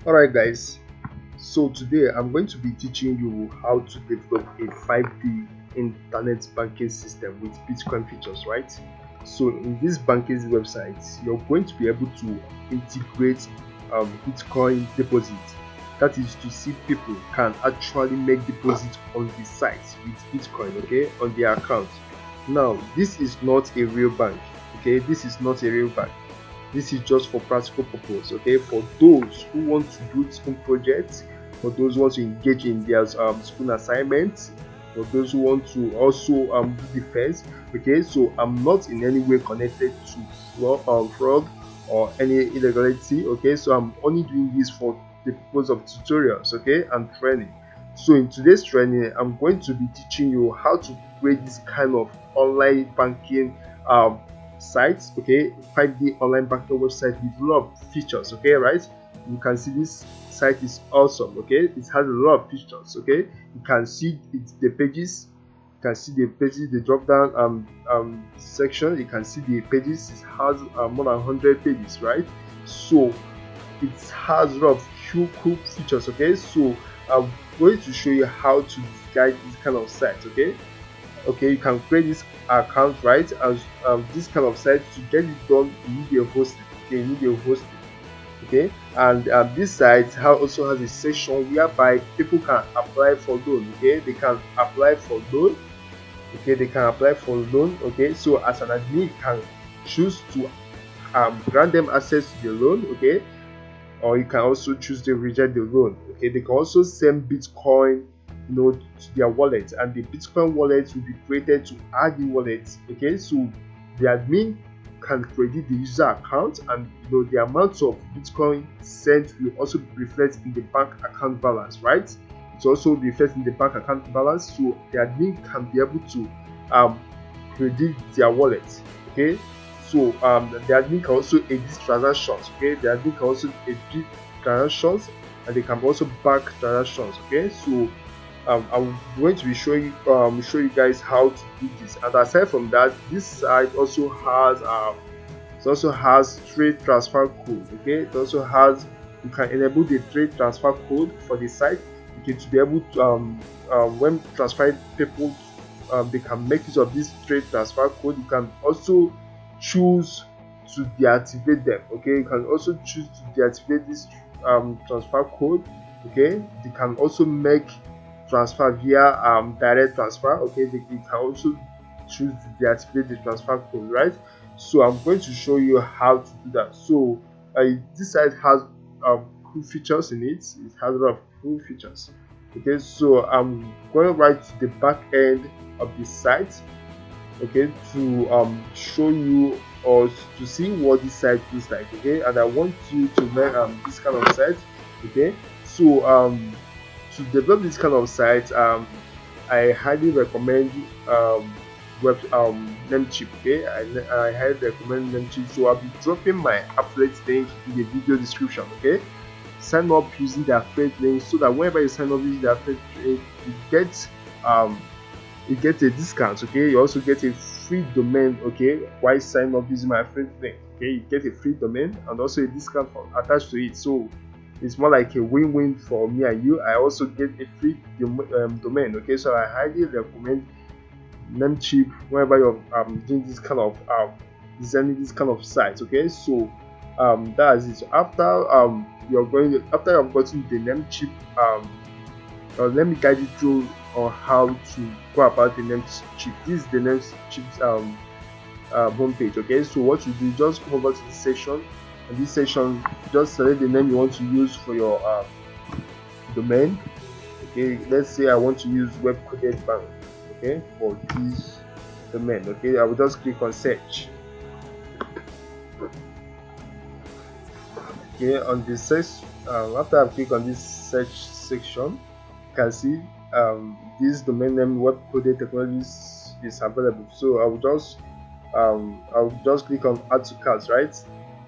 Alright guys, so today I'm going to be teaching you how to develop a 5D internet banking system with Bitcoin features, right? So in this banking website, you're going to be able to integrate Bitcoin deposit. That is to see people can actually make deposit on the site with Bitcoin, okay, on their account. Now, this is not a real bank, okay? This is not a real bank. This is just for practical purpose, okay, for those who want to do school projects, for those who want to engage in their school assignments, for those who want to also do defense. Okay, so I'm not in any way connected to fraud or any illegality. Okay, so I'm only doing this for the purpose of tutorials, okay, and training. So in today's training, I'm going to be teaching you how to create this kind of online banking sites, okay, 5D online banking website with a lot of features, okay, right? You can see this site is awesome, okay. It has a lot of features, okay. You can see the pages, you can see the pages, the drop down section. You can see the pages. It has more than 100 pages, right? So it has a lot of cool features, okay. So I'm going to show you how to guide this kind of site, okay. You can create this account, right? As this kind of site, to get it done, you need a hosting, okay. You need a hosting, okay. And this site also has a section whereby people can apply for loan, okay. They can apply for loan, okay. They can apply for loan, okay. So as an admin, you can choose to grant them access to the loan, okay, or you can also choose to reject the loan, okay. They can also send Bitcoin, to their wallet, and the Bitcoin wallet will be created to add the wallet, okay. So the admin can credit the user account, and the amount of Bitcoin sent will also reflect in the bank account balance, right? It also reflects in the bank account balance, so the admin can be able to credit their wallet, okay. So the admin can also edit transactions, okay. The admin can also edit transactions, and they can also back transactions, okay. So I'm going to be showing show you guys how to do this. And aside from that, this site also has trade transfer code, okay. It also has, you can enable the trade transfer code for the site, okay, to be able to when transferring people, they can make use of this trade transfer code. You can also choose to deactivate them, okay. You can also choose to deactivate this transfer code, okay. They can also make transfer via direct transfer, okay. You can also choose to deactivate the transfer code, right? So I'm going to show you how to do that. So this site has cool features in it. It has a lot of cool features, okay. So I'm going right to the back end of the site, okay, to show you or to see what this site looks like, okay. And I want you to make this kind of site, okay. So to develop this kind of site, I highly recommend web Namecheap, okay. I highly recommend Namecheap. So I'll be dropping my affiliate link in the video description, okay. Sign up using the affiliate link, so that whenever you sign up using the affiliate link, um you get a discount, okay. You also get a free domain, okay, while sign up using my affiliate link, okay. You get a free domain and also a discount attached to it. So it's more like a win-win for me and you. I also get a free domain, okay. So I highly recommend Namecheap whenever you're doing this kind of designing this kind of site, okay. So that's it. So after after you've gotten the Namecheap, let me guide you through on how to go about the Namecheap. This is the Namecheap homepage, okay. So what you do, just come over to this section, and this section, just select the name you want to use for your domain, okay. Let's say I want to use web coded bank, okay, for this domain, okay. I will just click on search, okay. On the search, after I click on this search section, you can see this domain name web coded technologies is available. So I'll just click on add to cart, right,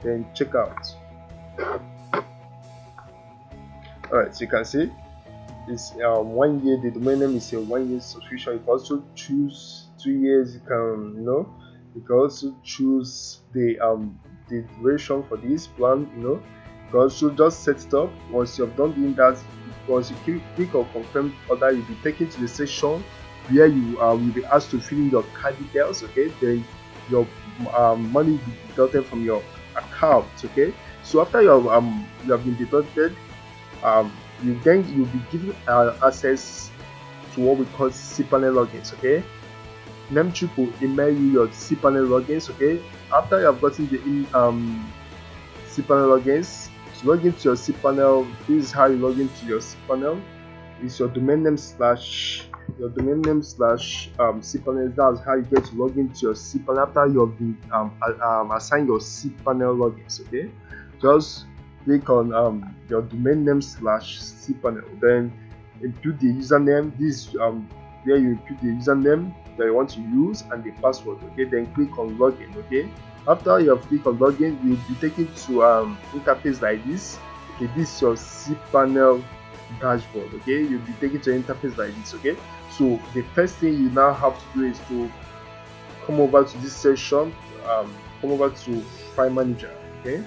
then check out. All right, so you can see it's 1 year. The domain name is a 1 year subscription. You can also choose 2 years. You can you can also choose the duration for this plan, because so just set it up. Once you've done doing that, once you click on confirm order, you'll be taken to the section where you will be asked to fill in your card details. Okay, then your money will be deducted from your account. Okay, so after you have been deducted, you'll be given access to what we call cPanel logins. Okay, Nemchuk will email you your cPanel logins. Okay, after you have gotten the cPanel logins, to log into your cPanel, this is how you log into your cPanel. It's your domain name slash cPanel. That's how you get to log into your cPanel after you have been assigned your cPanel logins. Okay, just click on your domain name slash cPanel, then input the username. This where you input the username that you want to use and the password. Okay, then click on login. Okay, after you have clicked on login, you'll be taken to interface like this. Okay, this is your cPanel dashboard. Okay, you'll be taken to an interface like this. Okay, so the first thing you now have to do is to come over to this section, come over to file manager. Okay,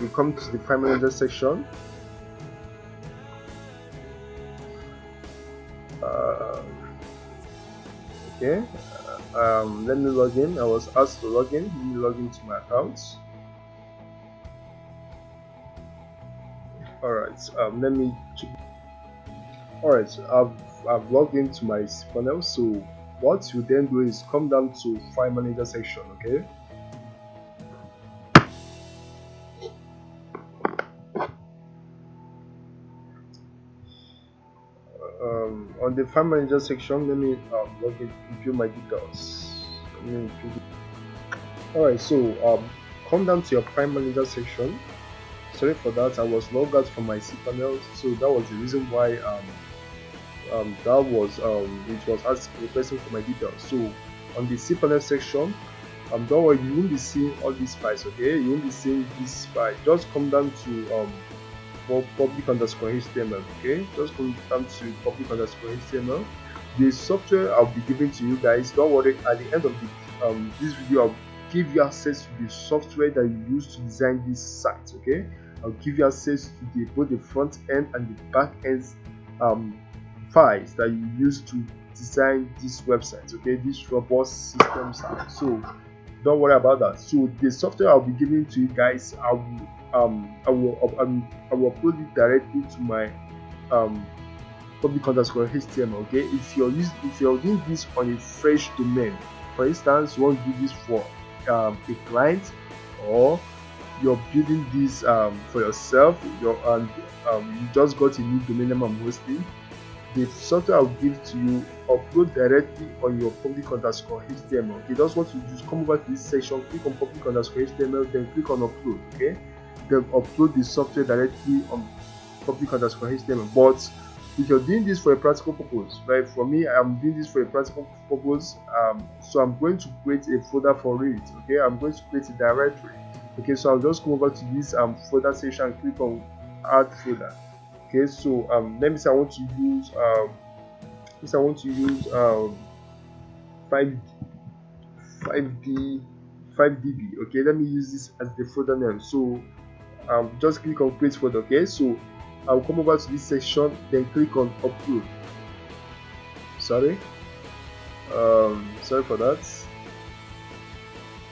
you come to the file manager section. Okay, let me log in. I was asked to log in. Let me log into my account. Alright, let me check. Alright, I've logged into my cPanel. So what you then do is come down to file manager section. Okay, on the file manager section, let me log in, view my details. Alright, so come down to your file manager section. Sorry for that, I was logged out from my cPanel, so that was the reason why it was requesting for my details. So on the cPanel section, don't worry, you won't be seeing all these files. Okay, you won't be seeing this file. Just come down to public_html. Okay, just come down to public_html. The software I'll be giving to you guys, don't worry, at the end of this video I'll give you access to the software that you use to design this site. Okay, I'll give you access to both the front end and the back end files that you use to design this website. Okay, this robust system site. So don't worry about that. So the software I'll be giving to you guys, I will upload it directly to my public_html. Okay, if you're doing this on a fresh domain, for instance, you want to do this for a client, or you're building this for yourself, you just got a new domain name and hosting, the software I'll give to you, upload directly on your public_html. Okay, just what you do is come over to this section, click on public_html, then click on upload. Okay, then upload the software directly on public_html. But if you're doing this for a practical purpose, right? For me, I'm doing this for a practical purpose, so I'm going to create a folder for it. Okay, I'm going to create a directory. Okay, so I'll just come over to this folder section and click on add folder. Okay, so let me say I want to use 5db. Okay, let me use this as the folder name. So just click on create folder. Okay, so I'll come over to this section, then click on upload. Sorry for that.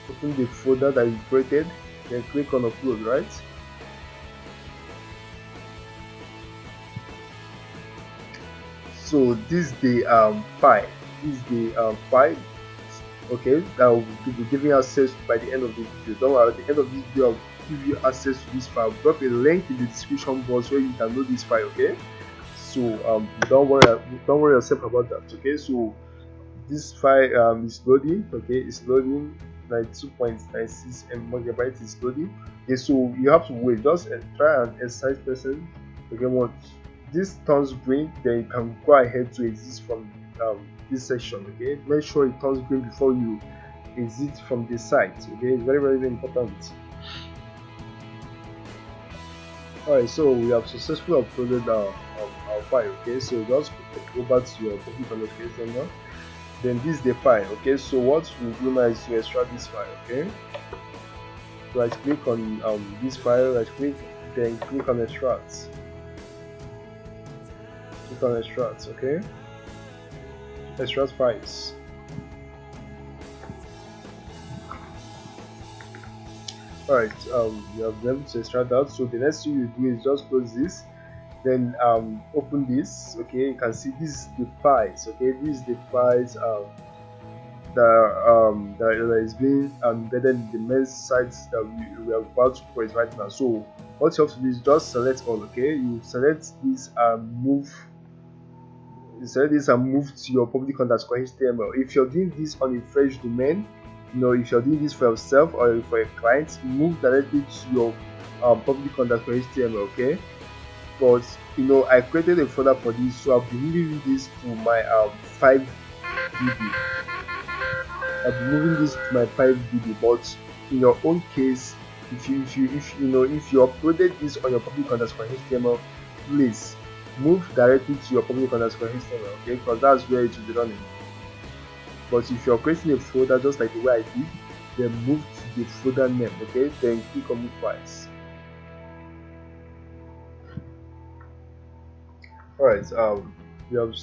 Open the folder that you created, then click on upload. Right, so this is the file. Okay, that will be giving access by the end of the video. Don't worry, at the end of this video I'll give you access to this file. Drop a link in the description box where you can load this file. Okay, so don't worry yourself about that. Okay, so this file is loading. Okay, it's loading. 92.96 MB is loading. Okay, so you have to wait. Just try and excite person. Okay, once this turns green, then you can go ahead to exit from this section. Okay, make sure it turns green before you exit from the site. Okay, it's very, very important. Alright, so we have successfully uploaded our file. Okay, so just go back to your public_html now. Then this is the file. Okay, so what we do now is to extract this file. Okay, right click on this file, right click, then click on extract. Click on extract. Okay, extract files. Alright, you have been able to extract that. So the next thing you do is just close this, then open this. Okay, you can see this is the files. Okay, this is the files that is being embedded in the main sites that we are about to create right now. So what you have to do is just select all. Okay, you select this and move. You select this and move to your public_html. If you're doing this on a fresh domain, if you're doing this for yourself or for a client, move directly to your public_html. Okay, but I created a folder for this, so I'll be moving this to my 5db. I'll be moving this to my 5db. But in your own case, if you uploaded this on your public_html, please move directly to your public_html. Okay, because that's where it will be running. But if you're creating a folder just like the way I did, then move to the folder name. Okay, then click on move files. Alright, you have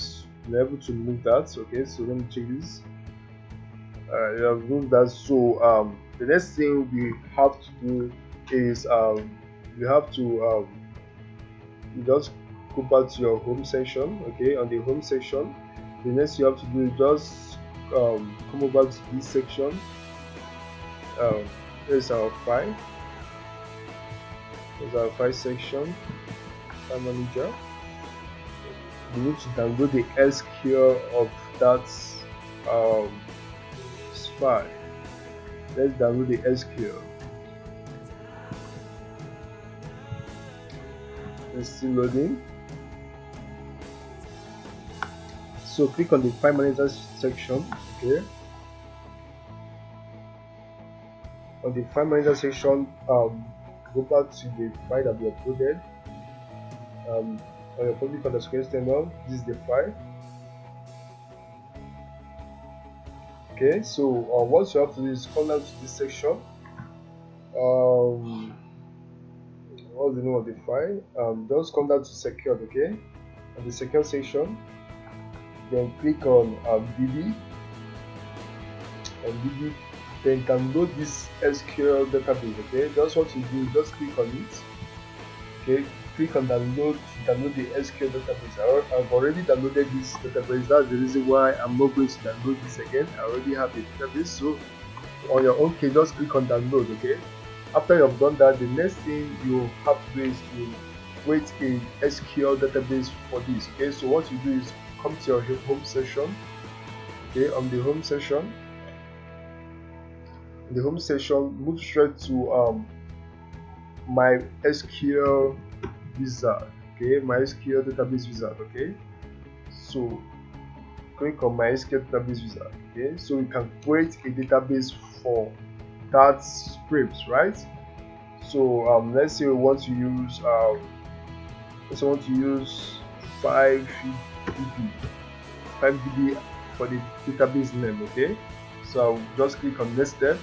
been able to move that. Okay, so let me check this. You have moved that. So the next thing we have to do is you have to you just go back to your home section. Okay, on the home section, the next you have to do is just come over to this section. Here's our file. Here's our file section, file manager. We need to download the SQL of that file. Let's download the SQL. It's still loading. So click on the file manager section. Okay, on the file manager section, go back to the file that we uploaded on your public_html. This is the file. Okay, so what you have to do is come down to this section. What's the name of the file? Just come down to secured. Okay, on the secure section, then click on db, and db, then download this SQL database. Okay, just what you do, just click on it. Okay, click on download the SQL database. I've already downloaded this database. That's the reason why I'm not going to download this again. I already have the database. So on your own case, just click on download. Okay, after you've done that, the next thing you have to do is to create a SQL database for this. Okay, so what you do is come to your home section. Okay, on the home section, move straight to MySQL wizard. Okay, MySQL database wizard. Okay, so click on MySQL database wizard. Okay, so you can create a database for that script, right? So let's say we want to use 5db for the database name. Okay, so I'll just click on next step.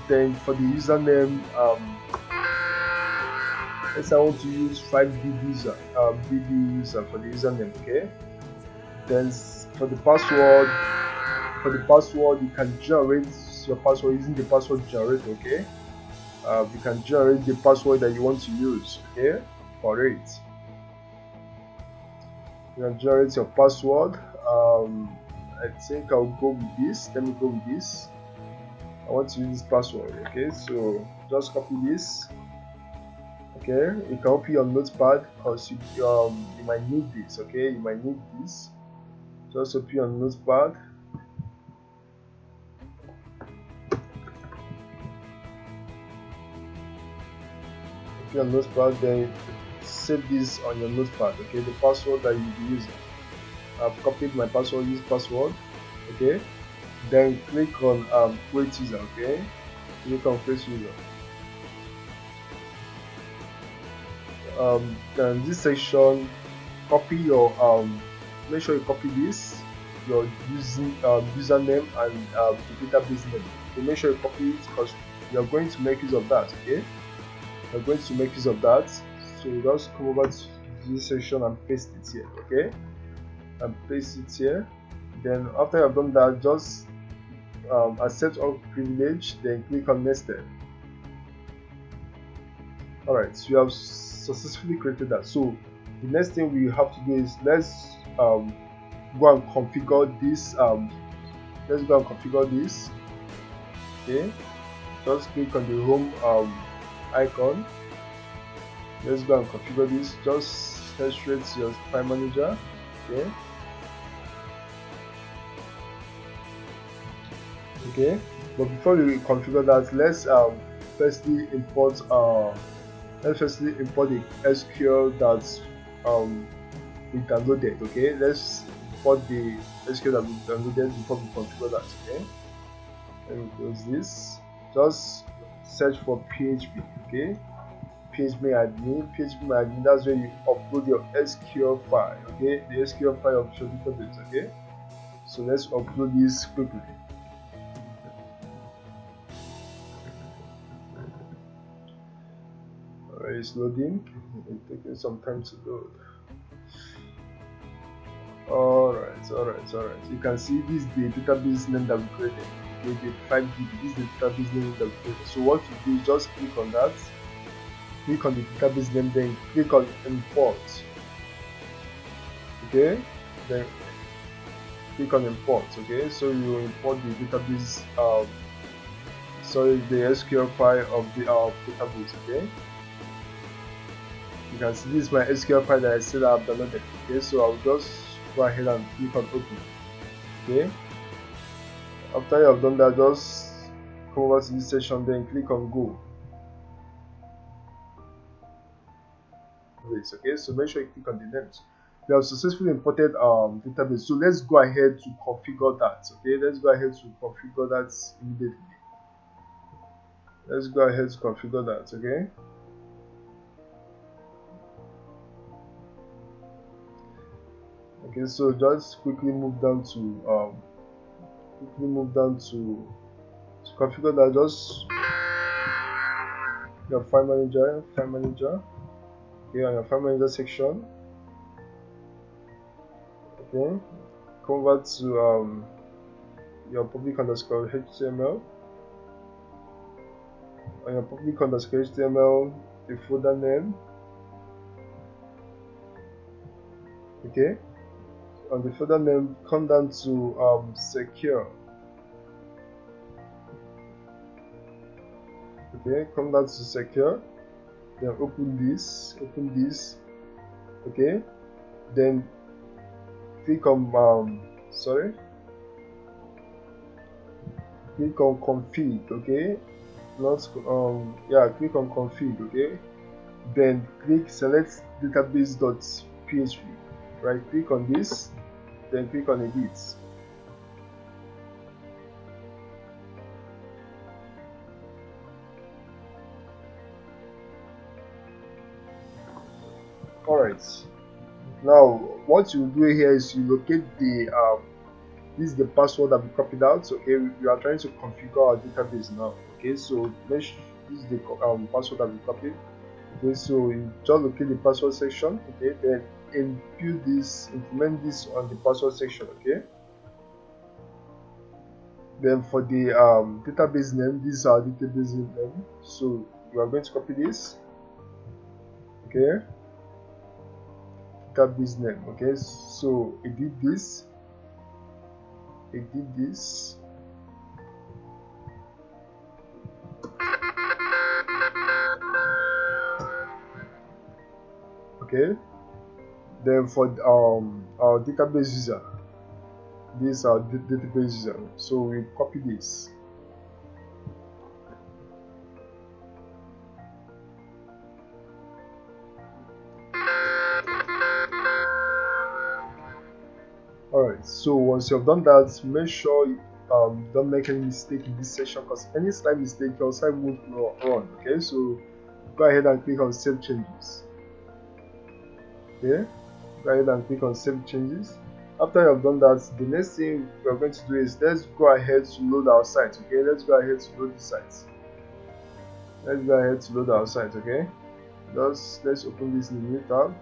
Then for the username, let's say I want to use 5db user for the username. Okay, then for the password, you can generate your password using the password generator. Okay, you can generate the password that you want to use. Okay, for it, you can generate your password. I think I'll go with this. Let me go with this. I want to use this password. Okay, so just copy this. Okay, you can open your notepad because you might need this. Okay, you might need this. Just open your notepad. Open your notepad, then save this on your notepad. Okay, the password that you'll be using. I've copied my password. Use password. Okay, then click on create user. Okay, click on create user. Then this section, copy your make sure you copy this. your username and the database name. So make sure you copy it because you are going to make use of that. Okay, you're going to make use of that. So just come over to this section and paste it here. Okay, and paste it here. Then after you've done that, just accept all privilege, then click on nested. Alright, so you have successfully created that. So the next thing we have to do is let's go and configure this. Let's go and configure this. Okay, just click on the home icon. Let's go and configure this. Just head straight to your file manager. Okay. Okay, but before we configure that, let's firstly import the SQL that we downloaded. Okay, let's import the SQL that we downloaded before we configure that. Okay, let me close this. Just search for PHP. Okay, PHP admin, that's where you upload your SQL file. Okay, the SQL file of your database. Okay, so let's upload this quickly. It's loading. It's taking some time to load. Alright. You can see this is the database name that we created. Okay, the 5 GB. This is the database name that we created. So what you do is just click on that, click on the database name, then click on import. Okay, then click on import. Okay, so you import the database. The SQL file of the database. Okay. You can see this is my SQL file that I said I've downloaded. Okay, so I'll just go ahead and click on open. Okay, after you have done that, just come over to this section, then click on go. Okay, so make sure you click on the names. We have successfully imported database. So let's go ahead to configure that. Okay, let's go ahead to configure that immediately. Let's go ahead to configure that. Okay. Okay, so just quickly move down to configure that. Just your file manager. Okay, on your file manager section. Okay, come over to your public underscore HTML. On your public underscore HTML, the folder name. Okay. On the folder name, come down to secure. Okay, come down to secure, then open this. Okay, then click on click on config. Okay, click on config. Okay, then select database.php. Right click on this, then click on edit. Alright, now what you do here is you locate the this is the password that we copied out. Okay, we are trying to configure our database now. Okay, so this is the password that we copied. Okay, so you just locate the password section. Okay, then implement this on the password section. Okay, then for the database name, this is our database name, so we are going to copy this. Okay, database name. Okay, so edit this. Okay, then for our database user, this is our database user, so we copy this. Alright, so once you've done that, make sure you don't make any mistake in this section, because any slight mistake your site won't run. Okay, so go ahead and click on save changes. Okay, go ahead and click on save changes. After you have done that, the next thing we are going to do is let's go ahead to load our site. Okay, let's go ahead to load the site. Let's go ahead to load our site. Okay, let's open this in the new tab.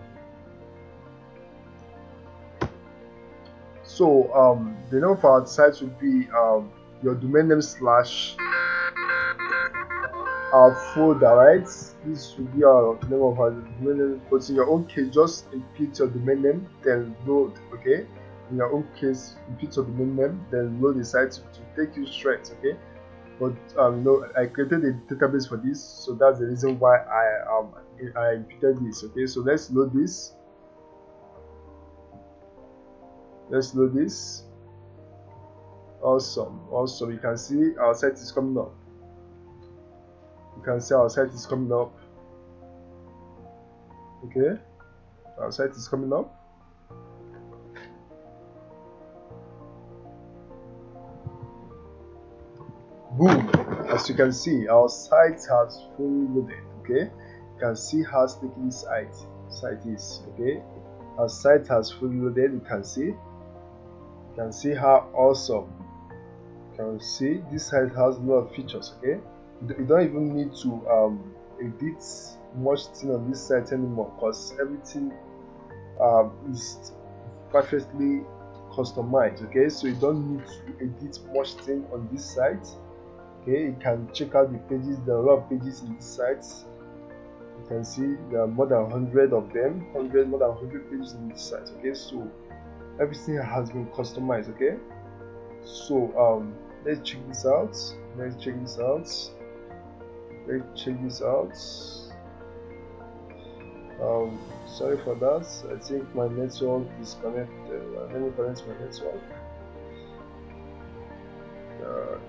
So the name of our site would be your domain name slash our folder, right? This will be our name of our domain name, but in your own case, just input your domain name, then load. Okay, in your own case, input your domain name, then load the site to take you straight. Okay, but no, I created a database for this, so that's the reason why I inputted this. Okay, so let's load this. Let's load this. Awesome. You can see our site is coming up. You can see our site is coming up. Okay, our site is coming up. Boom! As you can see, our site has fully loaded. Okay, you can see how sticky this site is. Okay, our site has fully loaded. You can see how awesome. You can see this site has a lot of features. Okay, you don't even need to edit much thing on this site anymore, because everything is perfectly customized. Okay, so you don't need to edit much thing on this site. Okay, you can check out the pages. There are a lot of pages in this site. You can see there are more than 100 of them, more than 100 pages in this site. Okay, so everything has been customized. Okay, so let's check this out. Sorry for that. I think my network is connected. Let me connect my network.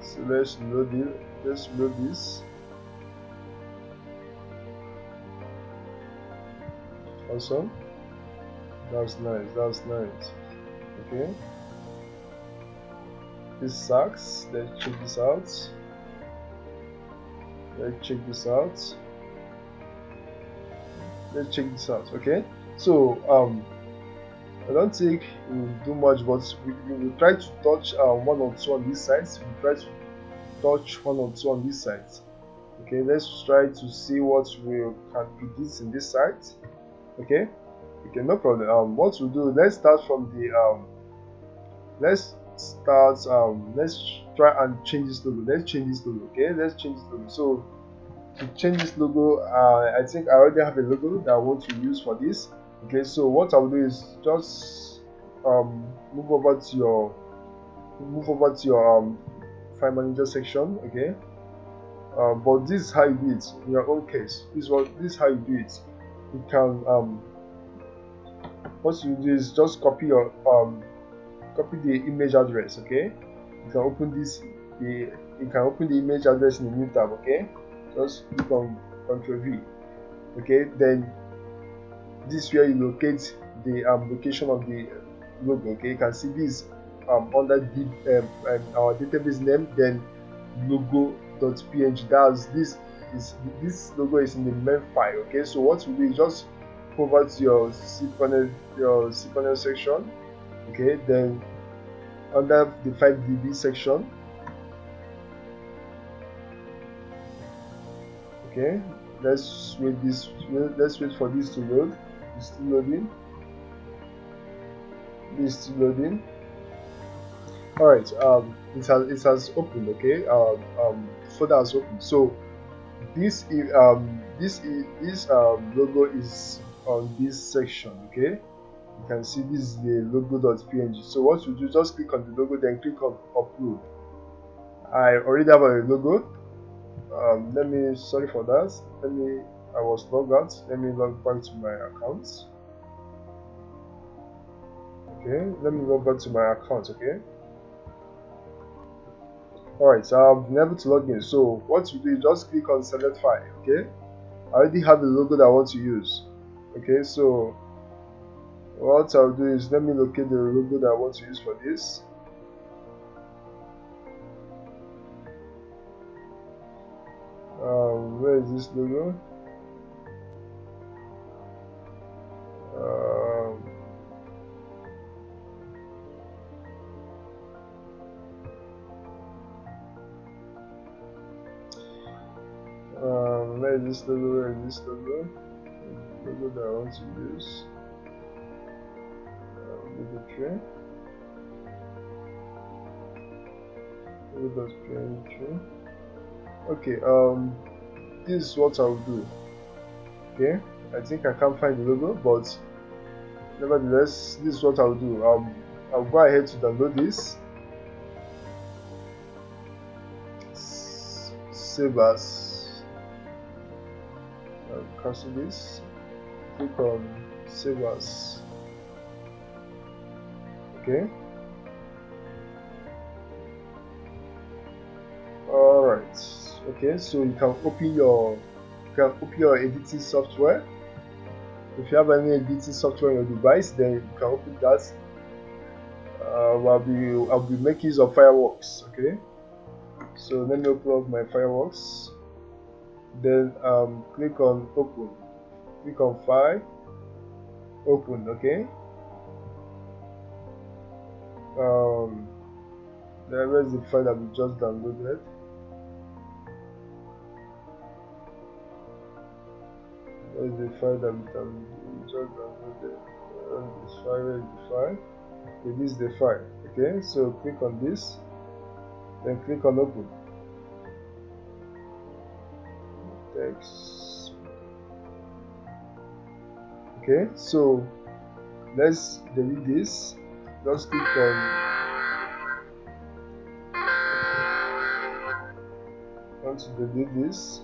So let's load it. Let's load this. Awesome. That's nice. Okay. This sucks. Let's check this out. Okay. So I don't think we'll do much, but we will try to touch one or two on these sites. Okay, let's try to see what we can edit in this site. Okay, no problem. What we'll do, let's start from the let's try and change this logo. Okay, let's change this logo. So to change this logo, I think I already have a logo that I want to use for this. Okay, so what I'll do is just move over to your file manager section. Okay, but this is how you do it in your own case. This is how you do it. You can what you do is just copy the image address. Okay, you can open the image address in the new tab. Okay, just click on Ctrl V. Okay, then this is where you locate the location of the logo. Okay, you can see this under our database name, then logo.png. This logo is in the main file. Okay, so what we do is just go over to your cPanel section. Okay, then under the 5db section. Okay, let's wait for this to load. It's still loading. All right, it has opened. Okay, folder has opened. So this logo is on this section. Okay, you can see this is the logo.png. So what you do, just click on the logo, then click on upload. I already have a logo. Sorry for that. I was logged out. Let me log back to my account. Okay, let me log back to my account. Okay. Alright, so I've been able to log in. So what you do is just click on select file. Okay, I already have the logo that I want to use. Okay, so what I'll do is let me locate the logo that I want to use for this. Where is this logo? Where is this logo? Where is this logo? The logo that I want to use. Logo tree. Logo.png. Okay, this is what I'll do. Okay, I think I can't find the logo, but nevertheless, this is what I'll do. I'll go ahead to download this. Save as. I'll cancel this. Click on save as. Okay. Alright. Okay, so you can open your editing software. If you have any editing software on your device, then you can open that. I'll be making use of Fireworks. Okay, so let me open up my Fireworks. Then click on open. Click on file. Open. Okay. Where's the file that we just downloaded? Where's the file that we just downloaded? This file, where is the file? Okay, this is the file. Okay, so click on this, then click on open. Text. Okay, so let's delete this. Just click on want to delete this.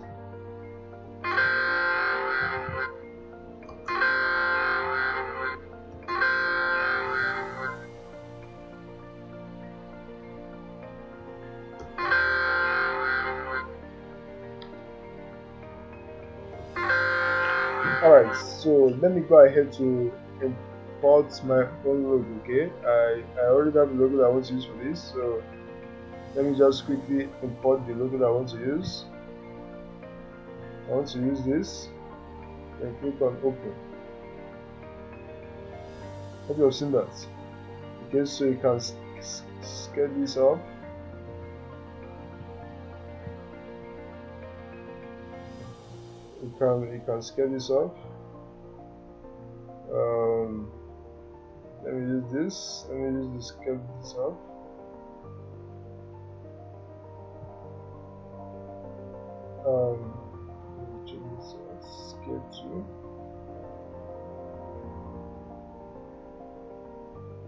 Alright, so let me go ahead to import my own logo. Okay, I already have the logo that I want to use for this, so let me just quickly import the logo that I want to use. I want to use this, and click on open. Hope you have seen that. Okay, so you can scale this up. You can scale this up. Let me use this. Let me use this, scale this up. Check this out. Scale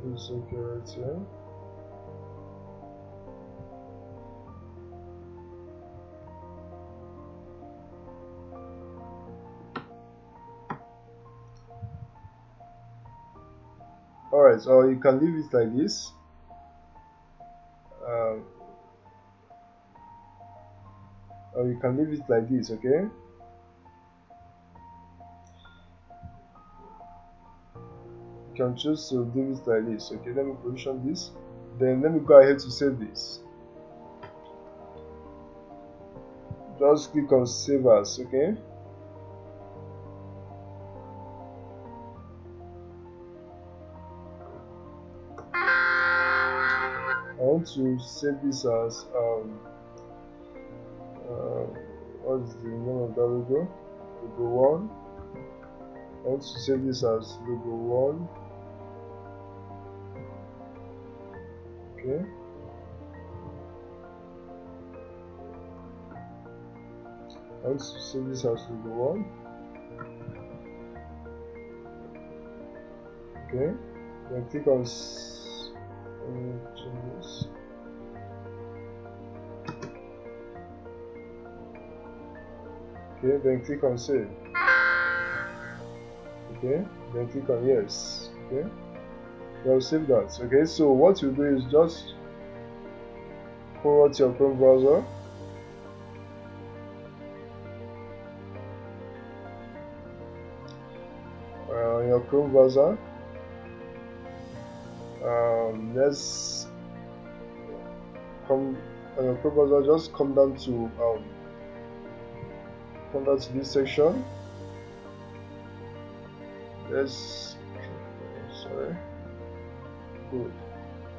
2. This okay right here. Alright, so you can leave it like this. Or you can leave it like this, okay? You can choose to leave it like this, okay? Let me position this. Then let me go ahead to save this. Just click on save as, okay? I want to save this as what's the name of that logo? Logo 1. I want to save this as logo 1. Okay. I want to save this as logo 1. Okay. Then click on change this. Okay, then click on save. Okay, then click on yes. Okay, now save that. Okay, so what you do is just pull out your Chrome browser. Your Chrome browser. Let's come on your Chrome browser. Just come down to this section. Sorry. Good.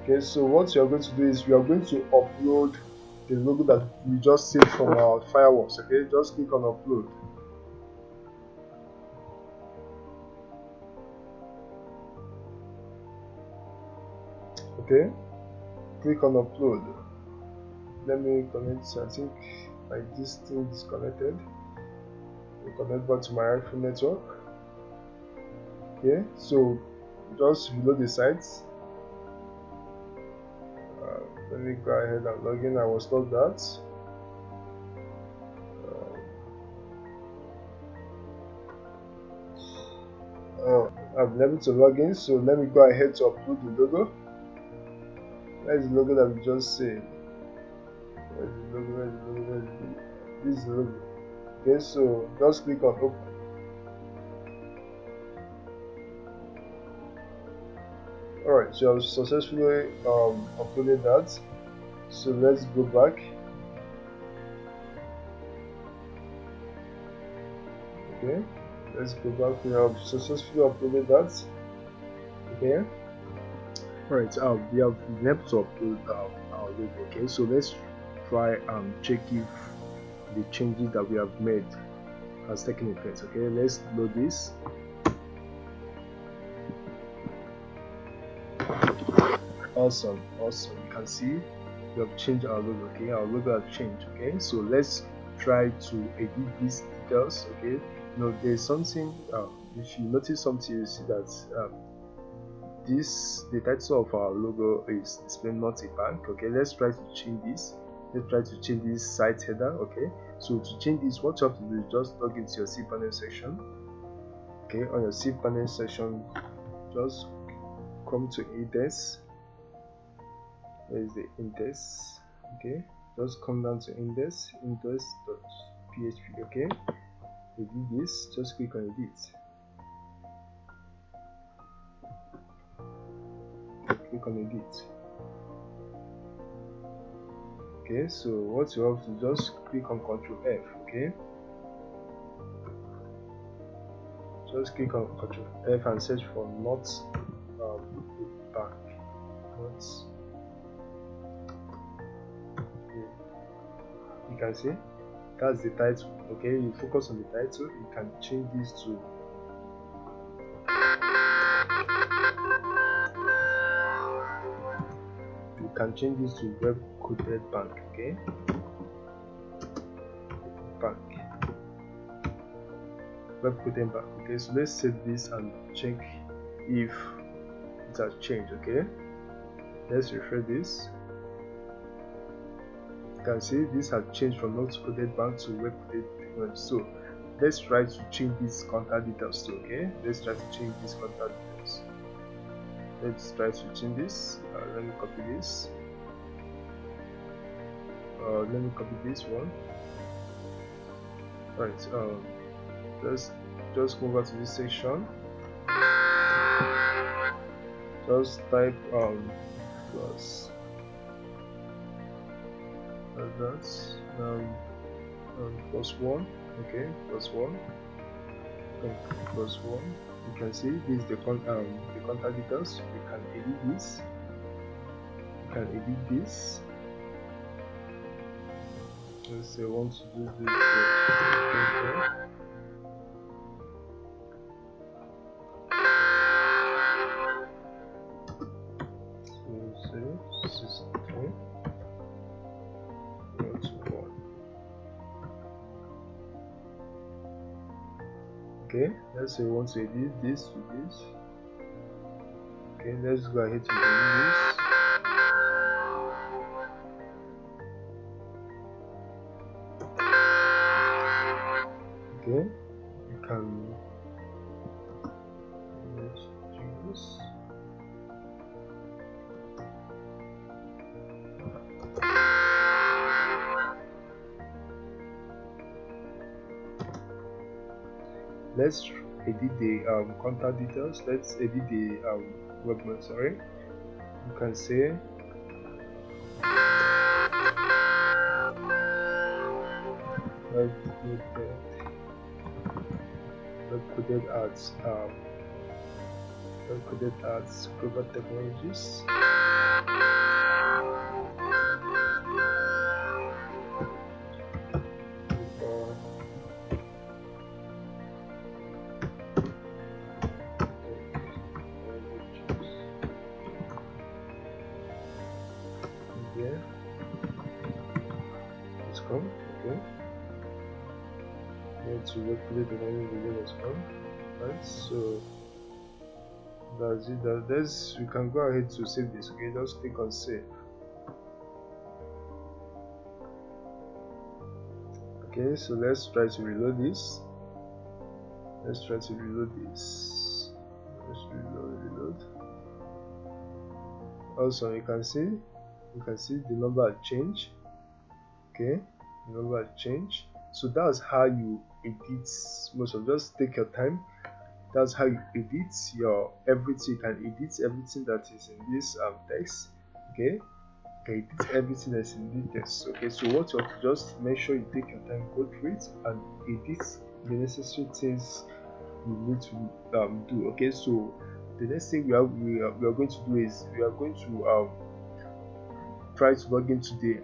Okay, so what you are going to do is we are going to upload the logo that we just saved from our Fireworks. Okay, just click on upload. Okay, click on upload. Let me connect. I think this thing is connected. We connect back to my iPhone network. Okay, so just reload the site. Let me go ahead and log in. I was told that. I've been able to log in, so let me go ahead to upload the logo. Where's the logo that we just saved? Where's the logo? Where's the logo? Where's the logo? This is the logo. Okay, so just click on open. Alright, so I've successfully uploaded that. So let's go back. Okay, let's go back. We have successfully uploaded that. Okay. Alright, we have been able to upload our logo. Okay, so let's try check if the changes that we have made has taken effect. Okay, let's load this. Awesome. You can see we have changed our logo. Okay, our logo has changed. Okay, so let's try to edit these details. Okay, there's something. If you notice something, you see that the title of our logo is displaying not a bank. Okay, let's try to change this. Let's try to change this site header. Okay, so to change this, what you have to do is just log into your cPanel section. Okay, on your cPanel section, just come to index. Where is the index? Okay, just come down to index.php. Okay, edit this. Just click on edit. Click on edit. Okay, so what you have to just click on Ctrl F. Okay, just click on Ctrl F and search for not back. You can see that's the title. Okay, you focus on the title. You can change this to web coded bank. Okay, web coded bank. Okay, so let's save this and check if it has changed. Okay, let's refresh this. You can see this has changed from not coded bank to web coded technology. So let's try to change these contact details too. Okay, let's try to change these contact details. Let's try to change this. Let me copy this. Let me copy this one. Right. Let's just go over to this section. Just type plus. That's +1. Okay, +1. +1. You can see this is the contact details. We can edit this. Let's say I want to do this. So say 63. Okay, let's say we want to edit this to this. Okay, let's go ahead to do this. Okay, you can do this. Let's edit the contact details. Let's edit the webmail. Sorry, you can say web-coded ads global technologies. to replicate the name again as well. Right, so that's it. That's we can go ahead to save this. Okay, just click on save. Okay, so let's try to reload this. Let's try to reload this. Let's reload. Also, you can see the number had changed. Okay, the number had changed. So that's how you edit most of. Just take your time. That's how you edit your everything. You can edit everything that is in this text. Okay, you can edit everything that's in this text. Okay, so what you have to just make sure you take your time, go through it, and edit the necessary things you need to do. Okay, so the next thing we are going to do is we are going to try to log into the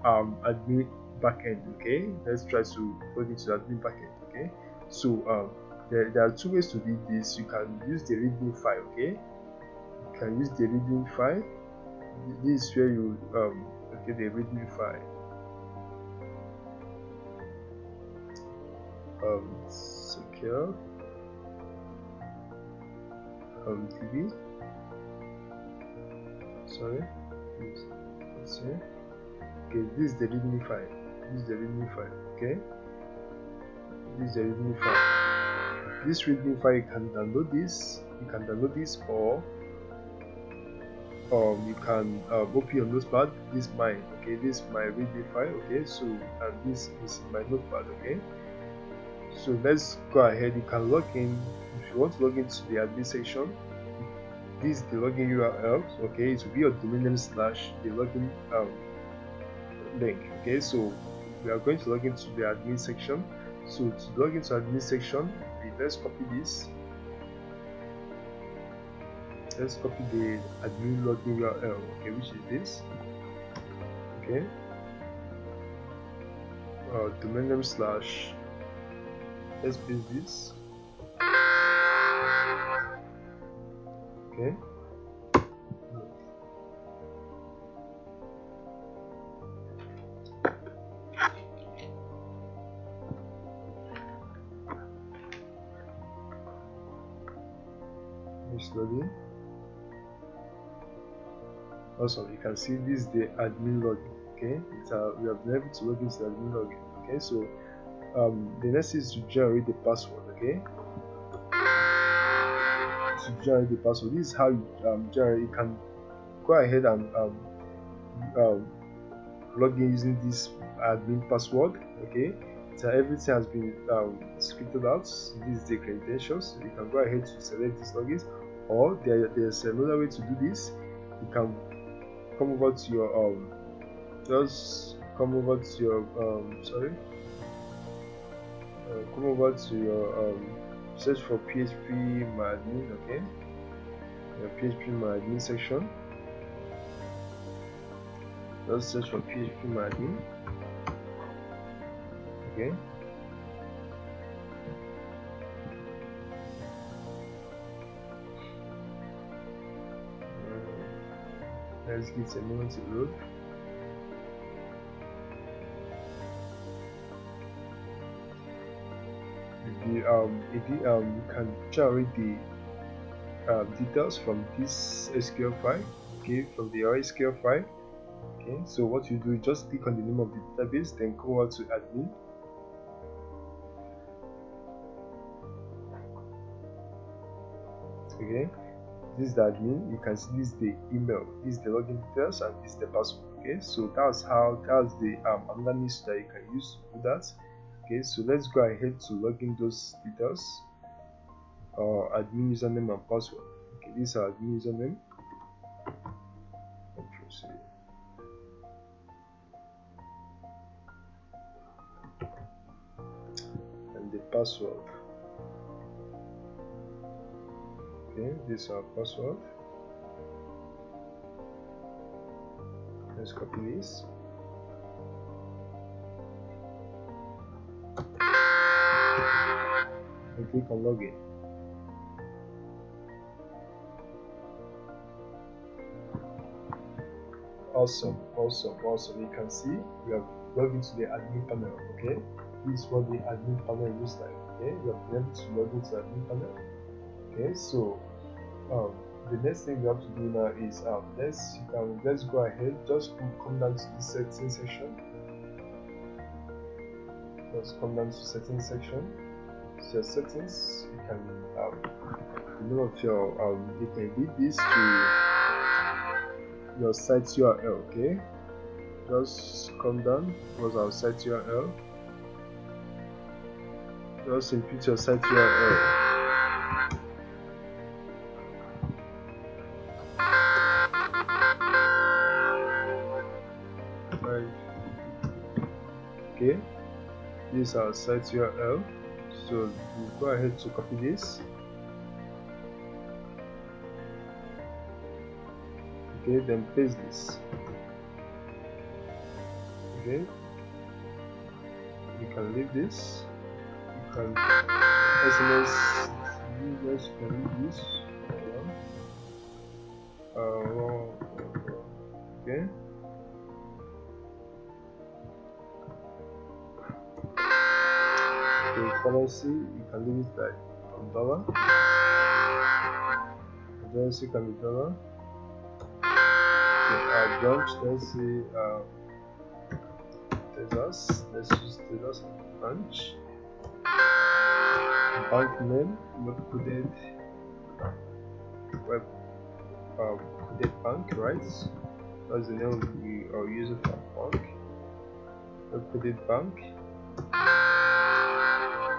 admin backend. Okay, let's try to log into the admin backend. Okay, so there are two ways to do this. You can use the readme file. Okay, you can use the readme file. This is where you okay, the readme file secure db, sorry, let's see. Okay, this is the readme file. Okay, this is the readme file. This readme file, you can download this. Or you can open your notepad. This is mine. Okay, this is my readme file. Okay, so and this is my notepad. Okay, so let's go ahead. You can log in. If you want to log into the admin section, this is the login URL. Okay, it will be your domain name / the login link. Okay, so we are going to log into the admin section. So to log into admin section, let's copy this. Let's copy the admin login URL. Okay, which is this. Okay, domain name / let's paste this. Okay, next login. Also, you can see this is the admin login. Okay, we have been able to log into the admin login. Okay, so the next is to generate the password. Okay, to generate the password, this is how you generate. You can go ahead and log in using this admin password. Okay, so everything has been scripted out. This is the credentials. You can go ahead to select these logins, or there's another way to do this. You can come over to your come over to your search for PHP MyAdmin. Okay, your PHP MyAdmin section. Let's search for PHP MyAdmin. Okay, let's give a moment to load. You can generate the details from this SQL file. Okay, from the SQL file. Okay, so what you do is just click on the name of the database, then go over to admin. Okay, this is the admin. You can see this is the email, this is the login details, and this is the password. Okay, so that's the another means that you can use to do that. Okay, so let's go ahead to log in those details. Admin username and password. Okay, this is our admin username. And the password. Okay, this is our password. Let's copy this. And click on login. Awesome. You can see we have logged into the admin panel. Okay, this is what the admin panel looks like. Okay, you have been able to log into the admin panel. Okay, so the next thing we have to do now is let's go ahead, just come down to the settings section. Just come down to settings section. So your settings, you can the name of your you can lead this to your site URL. Okay, just come down towards our site URL. Just input your site URL. Okay, this is our site URL. So you go ahead to copy this. Okay, then paste this. Okay, you can leave this. You can SMS users, you can leave this. Okay. The currency, you can leave it like $1. The currency can be $. Okay, branch, let's see Texas. Let's use Texas branch. Bank name, web coded bank, right? That's the name we are using for bank. Web coded bank.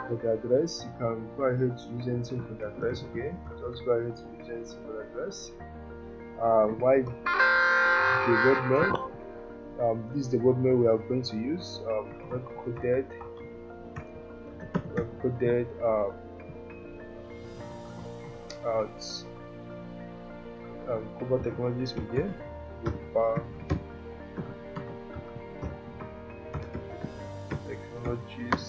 For the address, you can go ahead to use anything for the address. Okay, just go ahead to use anything for the address. Why the webmail? This is the webmail we are going to use. Web coded Cover Technologies Media. Technologies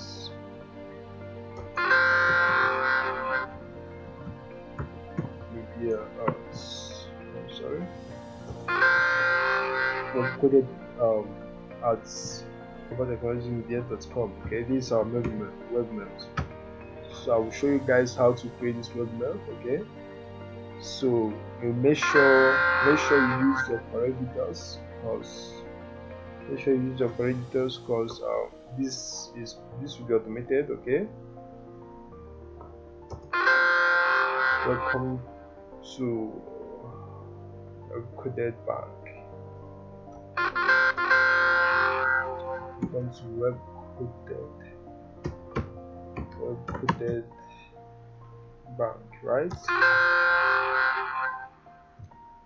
Media sorry. Web-coded at covertechnologymedia.com. Okay, these are webmails. So I will show you guys how to create this webmail. Okay, so you make sure you use your correct details, because this will be automated. Okay, welcome to Web-coded bank. Welcome to web-coded bank, right?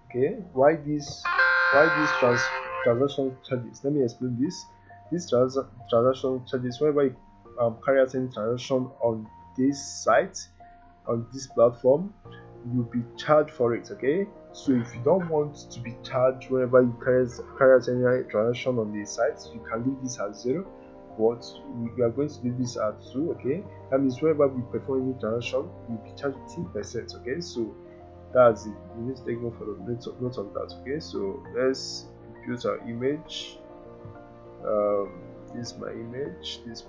Okay, why these transaction charges? Let me explain this. These transaction charges, whenever you carry out any transaction on this site, on this platform, you'll be charged for it. Okay, so if you don't want to be charged whenever you carry out any transaction on the site, you can leave this at 0, but we are going to leave this at 2. Okay, that means whenever we perform any transaction, you'll be charged 2%. Okay, so that's it. You need to take note of that. Okay, so let's impute our image. This is my image. Let's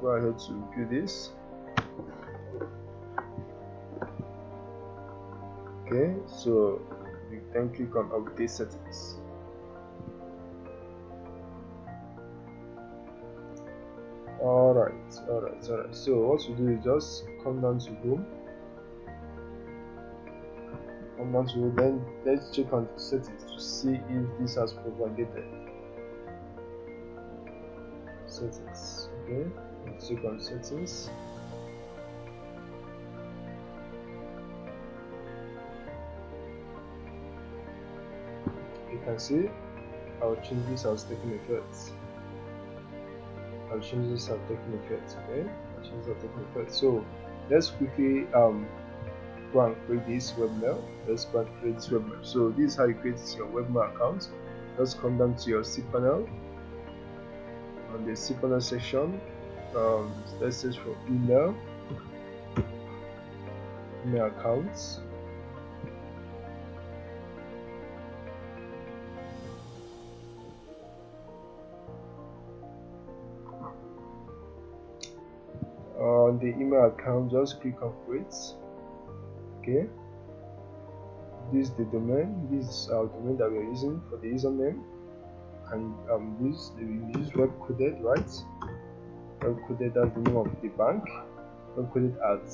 go ahead to impute this. Okay, so you then click on update settings. Alright. So what we do is just come down to home. Then let's check on settings to see if this has propagated. Settings. Okay, let's check on settings. You can see our changes have taken effect. Okay, so let's quickly go and create this webmail. So this is how you create your webmail account. Just come down to your cPanel. On the cPanel section, let's search for email accounts. on the email account, just click on create. Okay, this is the domain. This is our domain that we are using for the username, and this we use web coded, right? Web coded, that's the name of the bank. Web coded at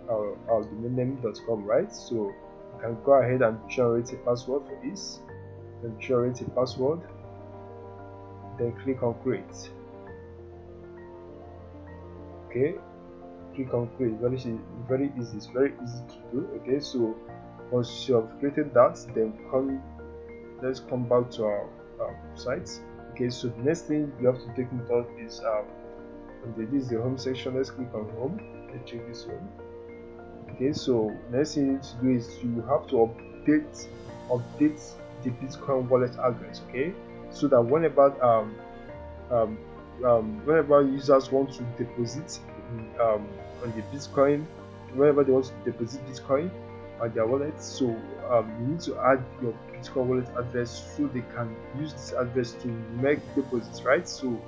our domain name.com, right? So you can go ahead and generate a password for this. Then generate a password. Then click on create. Okay, click on create. Very easy. It's very easy to do. Okay, so once you have created that, then let's come back to our site. Okay, so the next thing you have to take note of is this is the home section. Let's click on home. Let's check this one. Okay, so next thing you need to do is you have to update the Bitcoin wallet address. Okay, so that whenever users want to deposit on the Bitcoin, whenever they want to deposit Bitcoin on their wallet, so you need to add your Bitcoin wallet address so they can use this address to make deposits, right? So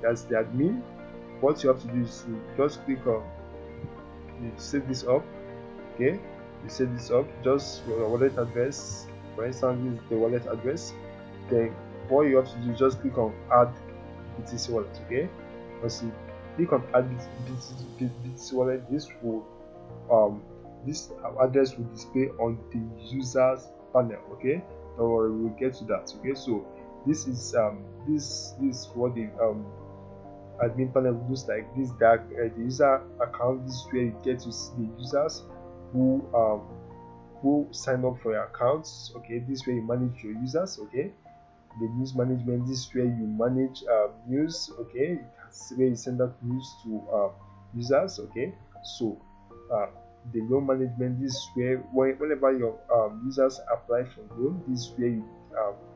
that's the admin. What you have to do is to just click on, you set this up. Okay, you set this up, just your wallet address. For instance, this is the wallet address. Then what you have to do is just click on add BTC wallet. Okay, once you click on add BTC wallet, this address will display on the users panel. Okay, don't worry, we'll get to that. Okay, so this is what the admin panel looks like. This the user account. This is where you get to see the users who sign up for your accounts. Okay, this is where you manage your users. Okay, the news management, this is where you manage news. Okay, it's where you send out news to users. Okay, so the loan management, this is where whenever your users apply for loan, this is where you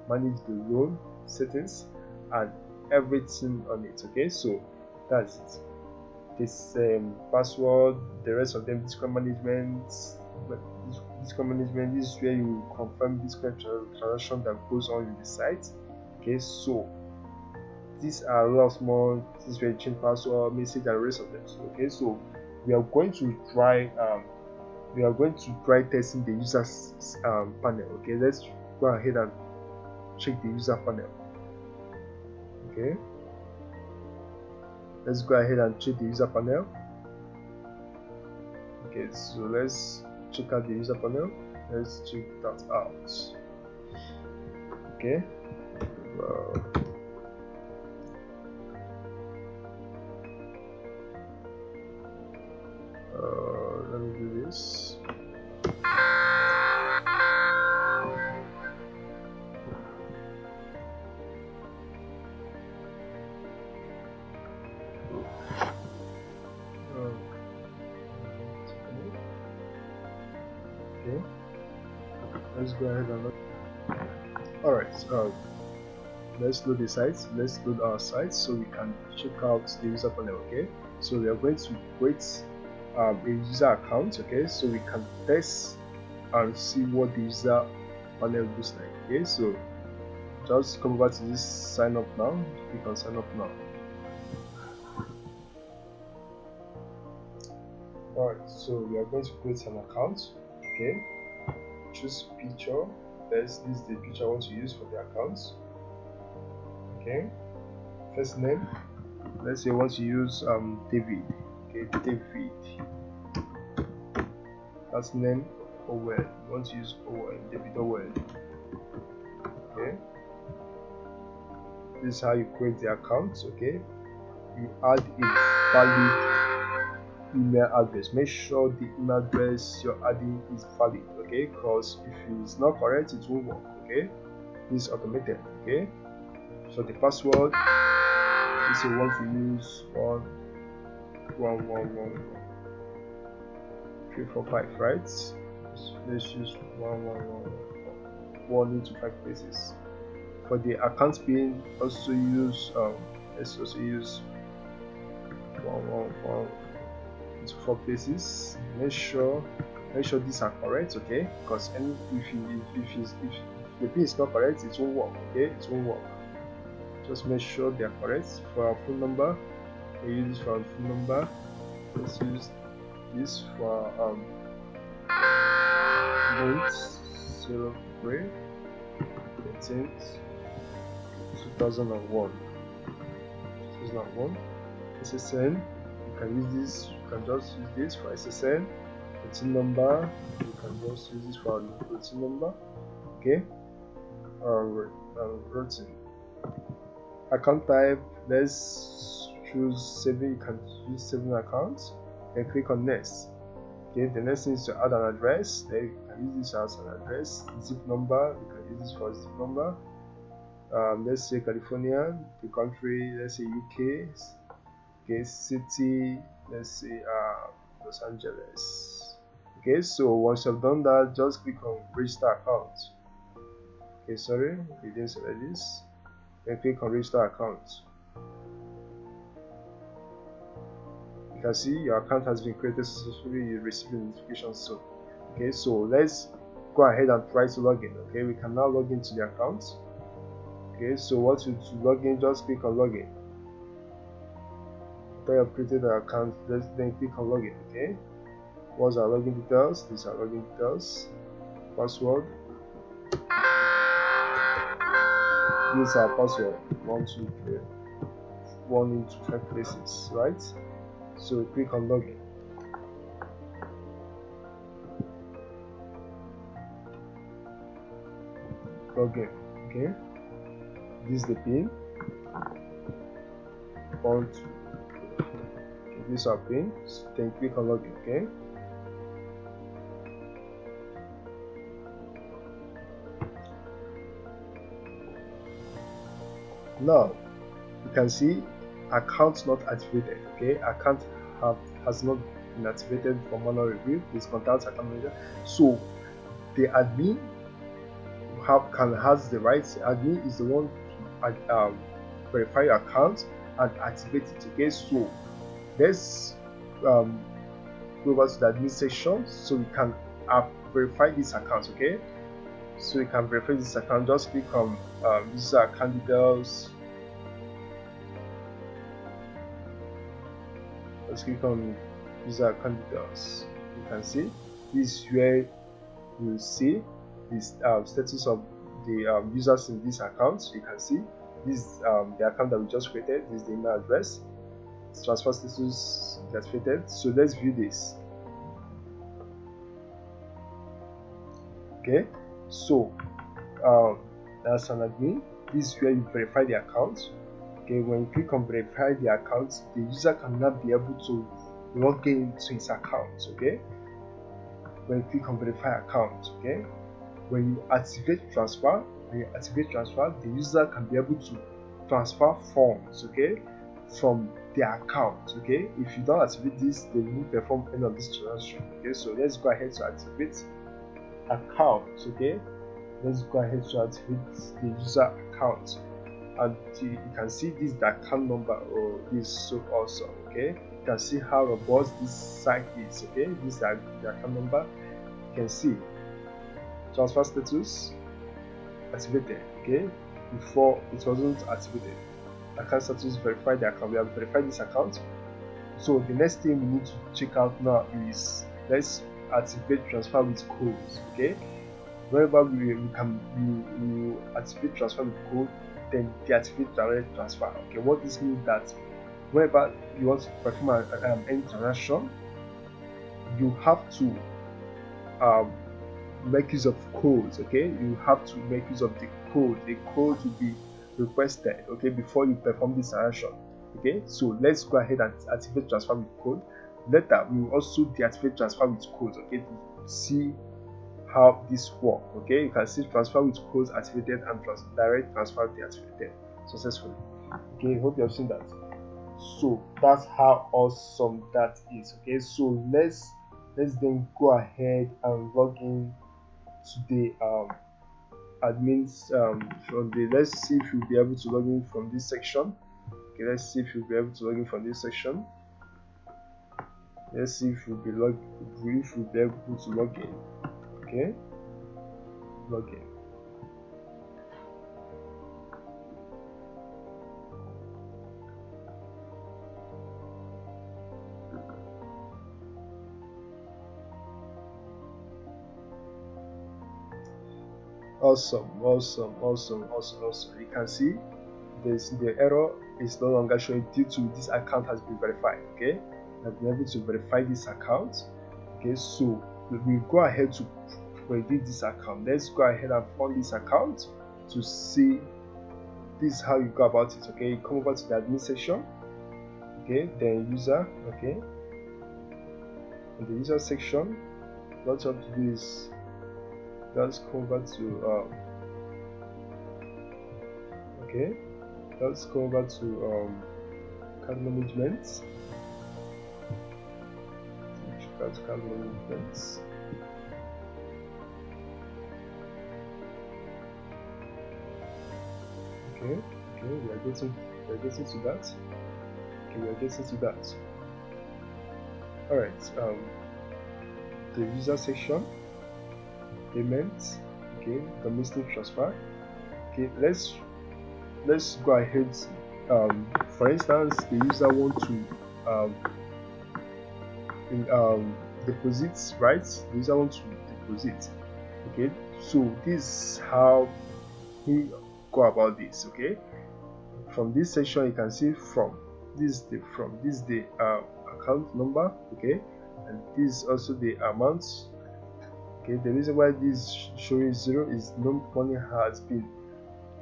manage the loan settings and everything on it. Okay, so that's it. This password, the rest of them, Bitcoin management. Bitcoin management, this is where you confirm Bitcoin transaction that goes on in the site. Okay, so these are a lot more. This is where you change password, message, and the rest of them. Okay, so we are going to try testing the users panel. Okay, let's go ahead and check the user panel. Okay, let's go ahead and check the user panel. Okay, so let's check out the user panel. Let's check that out. Okay, let me do this. Okay, let's go ahead and look. Alright, let's load the site. Let's load our site so we can check out the user panel. Okay, so we are going to create a user account. Okay, so we can test and see what the user panel looks like. Okay, so just come over to this sign up now. You can sign up now. Alright, so we are going to create an account. Okay, choose picture. This is the picture I want to use for the account. Okay, first name, let's say I want to use David. Okay, David. Last name, Owell. You want to use Owell, David Owell. Okay, this is how you create the account. Okay, you add a valid email address. Make sure the email address you're adding is valid. Okay, because if it's not correct, it won't work. Okay, this is automated. Okay, so the password is you want to use 1111345, right? Let's use 111 into 5 places. For the account pin, also use let's also use 111 into 4 places. Make sure these are correct. Okay, because if the pin is not correct, it won't work. Okay, it won't work. Just make sure they are correct. For our phone number, we use this for our phone number. let's use this for month 03 13th 2001 SSN. You can use this, you can just use this for SSN. Routine number, you can just use this for routine number. Okay, routine. Account type, let's choose saving. You can use saving account, then click on next. Okay, the next thing is to add an address. Then you can use this as an address. Zip number, you can use this for zip number. Let's say California. The country, let's say UK. Okay, city, let's say Los Angeles. Okay, so once you've done that, just click on register account. Okay, sorry, we didn't select this. Then click on register account. You can see your account has been created successfully. You receive a notification soon. Okay, so let's go ahead and try to log in. Okay, we can now log into the account. Okay, so what to log in, just click on login. After you have created an account, then click on login. Okay, what's our login details? These are login details. Password. These are password. 1 2 3 1 into 5 places, right? So click on login. Login. Okay, this is the pin. 1 2 these are pins. Then click on login. Okay, now you can see account not activated. Okay, account has not been activated for manual review. Please contact account manager. So the admin has the rights. Admin is the one to verify your account and activate it. Okay, so let's go over to the admin section so we can verify this account. Okay, so you can verify this account. Just click on user account details. Let's click on user account details. You can see this is where you see this status of the users in this account. You can see this is the account that we just created. This is the email address. Transfer status deactivated. So let's view this. Okay, so as an admin, this is where you verify the account. Okay, when you click on verify the account, the user cannot be able to log into his account. Okay, when you click on verify account, okay, when you activate transfer, the user can be able to transfer funds, okay, from their account. Okay, if you don't activate this, they won't perform any of this transaction. Okay, so let's go ahead to activate account. Okay, let's go ahead to activate the user account, and you can see this is the account number. Oh, this is so awesome. Okay, you can see how robust this site is. Okay, this is the account number. You can see transfer status activated. Okay, before it wasn't activated. Account status verify the account. We have verified this account. So the next thing we need to check out now is let's activate transfer with codes. Okay, wherever we activate transfer with code, then deactivate direct transfer. Okay, what this means that wherever you want to perform any transaction, you have to make use of codes. Okay, you have to make use of the code. The code will be requested, okay, before you perform this transaction. Okay, so let's go ahead and activate transfer with code. Later we will also deactivate transfer with code, okay, to see how this works. Okay, you can see transfer with codes activated and direct transfer deactivated successfully. Okay, hope you have seen that. So that's how awesome that is. Okay, so let's then go ahead and log in to the admins from the let's see if you'll be able to log in from this section. Okay, let's see if you'll be able to log in from this section. Let's see if you'll be able to log in. Okay, log in. Awesome. You can see the error is no longer showing due to this account has been verified. Okay, I've been able to verify this account. Okay, so we go ahead to edit this account. Let's go ahead and fund this account to see. This is how you go about it. Okay, you come over to the admin section. Okay, then user. Okay, in the user section, what you have to do is just come over to okay, let's go over to card management. Check out card management. Okay, we are getting to that. Okay, we are getting to that. Alright, the user section, payments, okay, domestic transfer. Okay, let's go ahead. For instance, the user want to deposit, right? The user wants to deposit. Okay, so this is how we go about this. Okay, from this section you can see from this the account number. Okay, and this is also the amount. Okay, the reason why this showing 0 is no money has been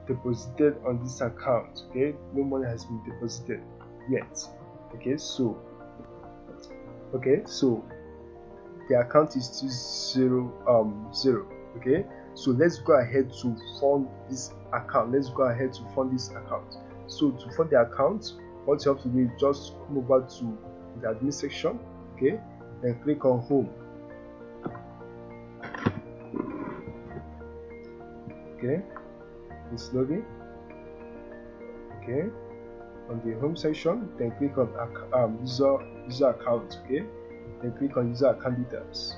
deposited on this account. Okay, no money has been deposited yet. Okay, so the account is still 0. Okay, so let's go ahead to fund this account. So to fund the account, what you have to do is just come over to the admin section. Okay, and click on home. Okay, it's loading. Okay, on the home section, then click on user account. Okay, then click on user account details.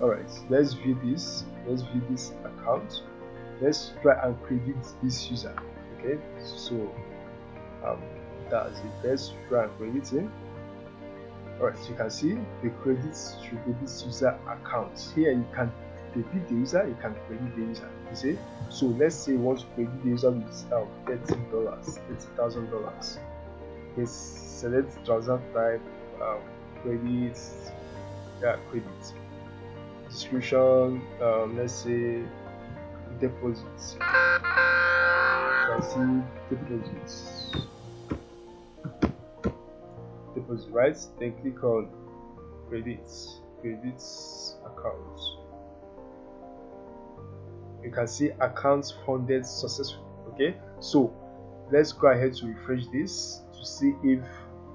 Alright, let's view this account. Let's try and credit this user. Okay, so that's it. Let's try and credit him. Alright, so you can see the credits should be this user account. Here you can debit the user, you can credit the user. You see? So let's say you want to credit the user with $30,000. Yes, select transact type, credit, credit. Description, let's say deposits. You can see deposit, right? Then click on credits account. You can see accounts funded successfully. Okay, so let's go ahead to refresh this to see if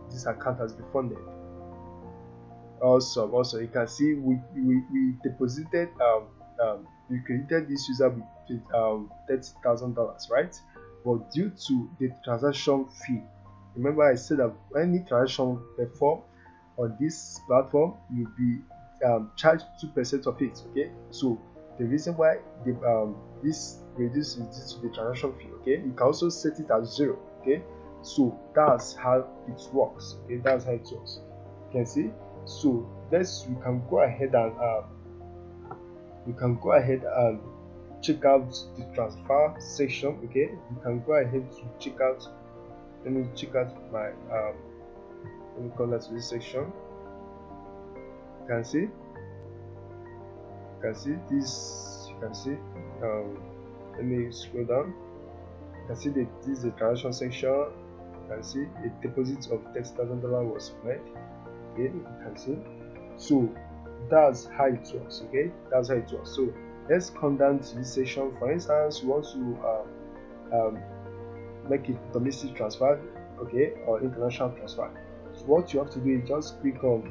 this account has been funded. Also you can see we deposited we credited this user with $30,000, right? But due to the transaction fee, remember I said that any transaction performed on this platform, you'll be charged 2% of it. Okay, so the reason why this reduces due to the transaction fee. Okay, you can also set it as 0. Okay, so that's how it works. Okay, that's how it works. You can see. So we can go ahead and check out the transfer section. Okay, you can go ahead to check out. Let me check out my let me come back to this section. You can see this. You can see let me scroll down. You can see that this is the transaction section. You can see a deposit of $30,000 was made. Okay, you can see. So that's how it works. Okay, that's how it works. So let's come down to this section. For instance, you want to make it domestic transfer, okay, or international transfer. So what you have to do is just click on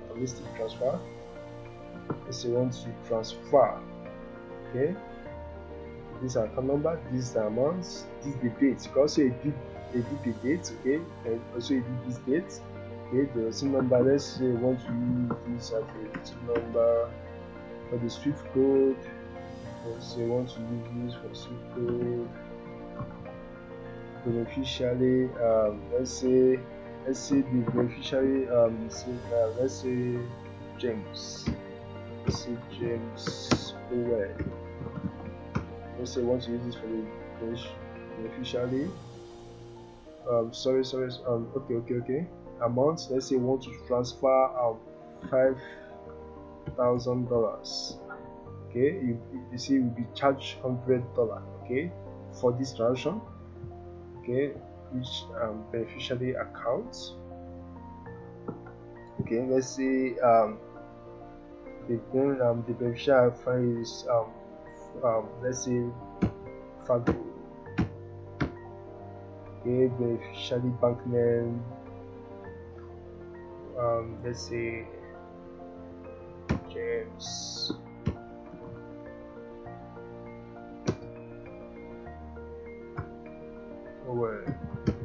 domestic transfer. Let's say you want to transfer. Okay, this is our account number, this is the amount, this is the date. You can also edit the date. Okay, and also edit this date. Okay, the receipt number, let's say you want to use this as a receipt number for the SWIFT code. Let's say you want to use this for SWIFT code. Beneficiary, let's say the beneficiary let's say James. let's say James Owen. Let's say I want to use this for the beneficiary. Okay. Amount, let's say we want to transfer $5,000. Okay, you see we'll be charged $100, okay, for this transaction. Okay, which beneficiary account. Okay, let's say the beneficiary file is let's say Fabio. Okay, beneficiary bank name, let's say James.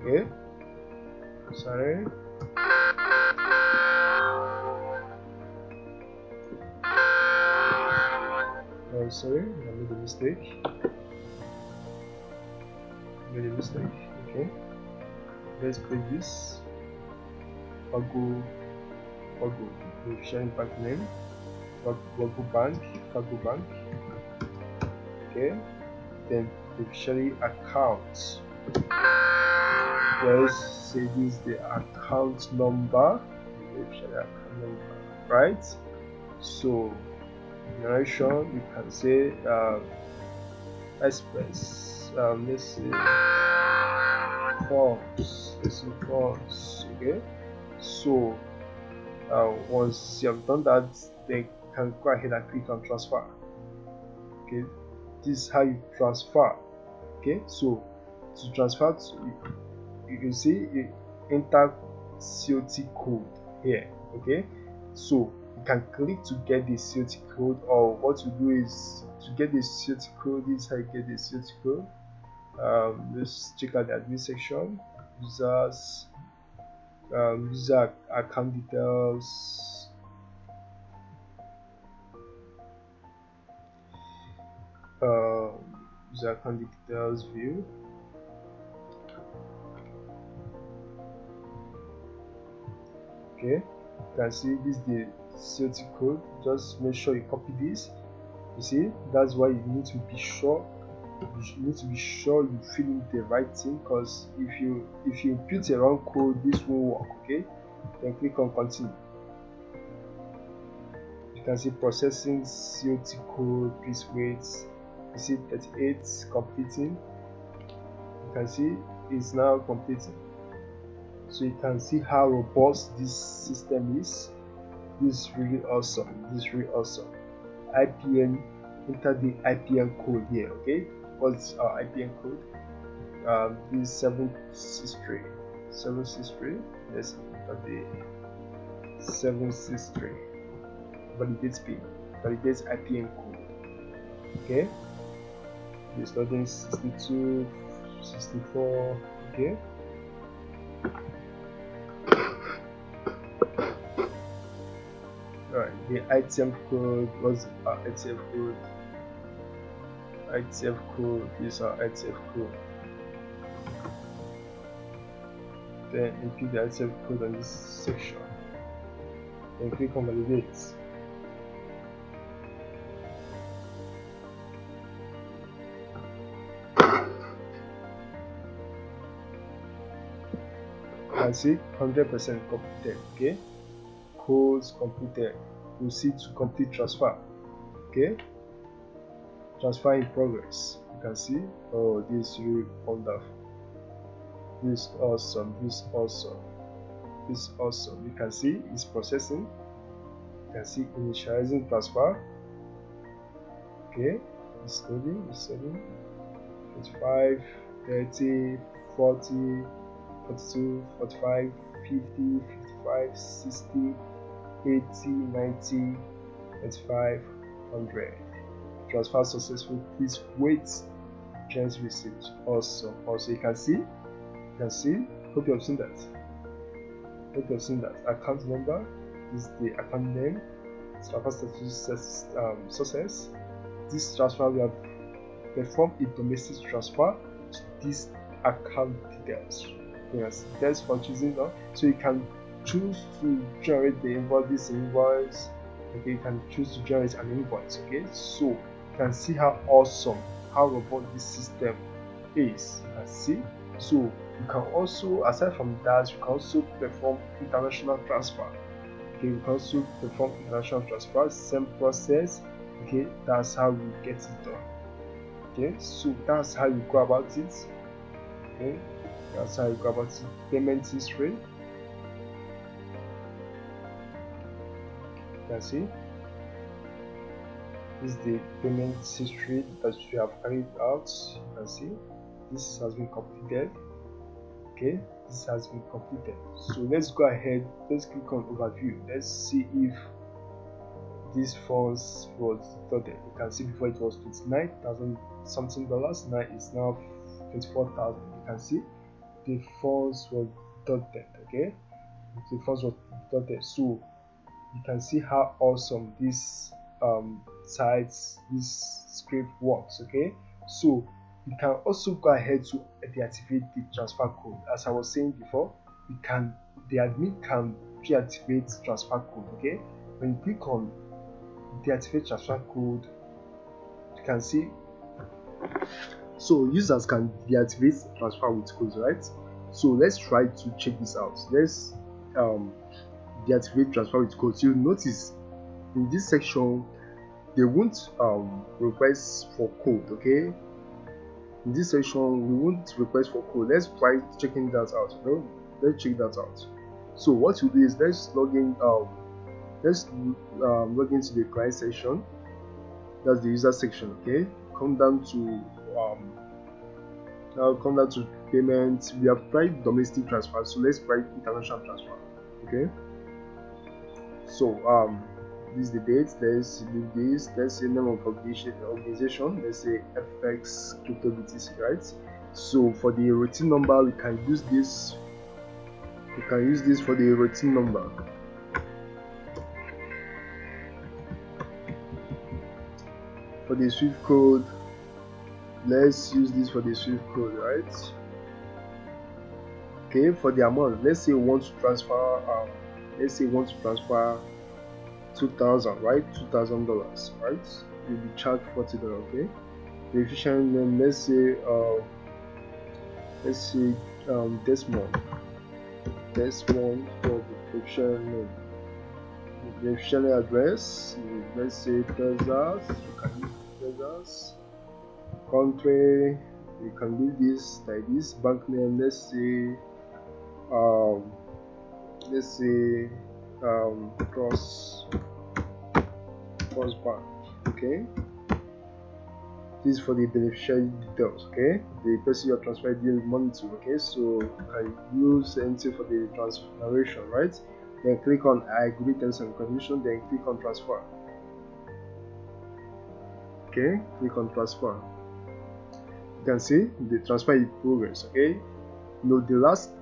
Okay, sorry. Sorry, I made a mistake. Okay, let's put this Fago, beneficiary bank name, Fago Bank. Okay, then beneficiary account. Let's say this is the account number, right? So generation, you can say express, let's say forms. Okay, so once you have done that, they can go ahead and click on transfer. Okay, this is how you transfer. Okay, so to transfer you can see you enter COT code here. Okay, so you can click to get the COT code, or what you do is to get the COT code. This is how you get the COT code. Let's check out the admin section, users, user account details, user account details view. Okay, you can see this is the COT code. Just make sure you copy this. You see, that's why you need to be sure. You need to be sure you fill in the right thing, because if you input the wrong code, this won't work. Okay, then click on continue. You can see processing COT code. Please wait. You see 38 completing. You can see it's now completing. So you can see how robust this system is. This is really awesome. IPN, enter the IPN code here. Okay, what's our IPN code? This is 763. Let's enter the 763. Validates pin. Validates IPN code. Okay, this loading 62, 64. Okay. Alright, the ITF code was our ITF code. Is our ITF code. Then input the ITF code on this section. Then click on validate. You can see 100% completed. Okay, codes completed. Proceed to complete transfer. Okay, transfer in progress. You can see, oh, this is really wonderful. This is awesome. You can see it's processing. You can see initializing transfer. Okay, it's loading. 25, 30, 40, 42, 45, 50, 55, 60, 80, 90, 95, 100. Transfer successful. Please wait. Change received. Awesome. Also, you can see. Hope you have seen that. Account number is the account name. Transfer status success. This transfer, we have performed a domestic transfer to this account details. Yes, thanks for choosing that. So you can choose to generate the invoice, Okay, you can choose to generate an invoice. Okay, so you can see how awesome, how robust this system is. You can see. So you can also, aside from that, you can also perform international transfer. Okay, you can also perform international transfer, same process. Okay, that's how you get it done. Okay, so that's how you go about it. Okay, that's how you go about it. Payment history. You can see this is the payment history that you have carried out. You can see this has been completed. Okay, this has been completed. So let's go ahead, let's click on overview. Let's see if this funds was deducted. You can see before it was 29,000 something dollars, now it's now 24,000. You can see the funds were deducted. Okay, the funds were deducted. So you can see how awesome this sites, this script works. Okay, so you can also go ahead to deactivate the transfer code. As I was saying before, the admin can deactivate transfer code. Okay, when you click on deactivate transfer code, you can see, so users can deactivate transfer with codes, right? So let's try to check this out. Let's deactivate transfer with codes. You'll notice in this section they won't request for code. Okay, in this section we won't request for code. Let's try checking that out. Let's check that out. So what you do is let's log in, log into the client section. That's the user section. Okay, come down to payments. We have tried domestic transfer, so let's try international transfer. Okay, so this is the date. Let's leave this. Let's say name of organization. Let's say FX crypto BTC, right? So for the routine number, we can use this. We can use this for the routine number. For the Swift code, let's use this for the Swift code, right? Okay, for the amount, let's say we want to transfer. Let's say we want to transfer 2,000, right? $2,000, right? You'll be charged $40. Okay. The efficient name, let's say this month for the efficient name. The efficient address, let's say Texas. You can use Texas. Country, you can leave this like this. Bank name, let's say cross bank. Okay, this is for the beneficiary details. Okay, the person you're transferring the money to. Okay, so I use anything for the transfer narration, right? Then click on I agree terms and conditions, then click on transfer. Okay, click on transfer. You can see the transfer in progress. Okay, the last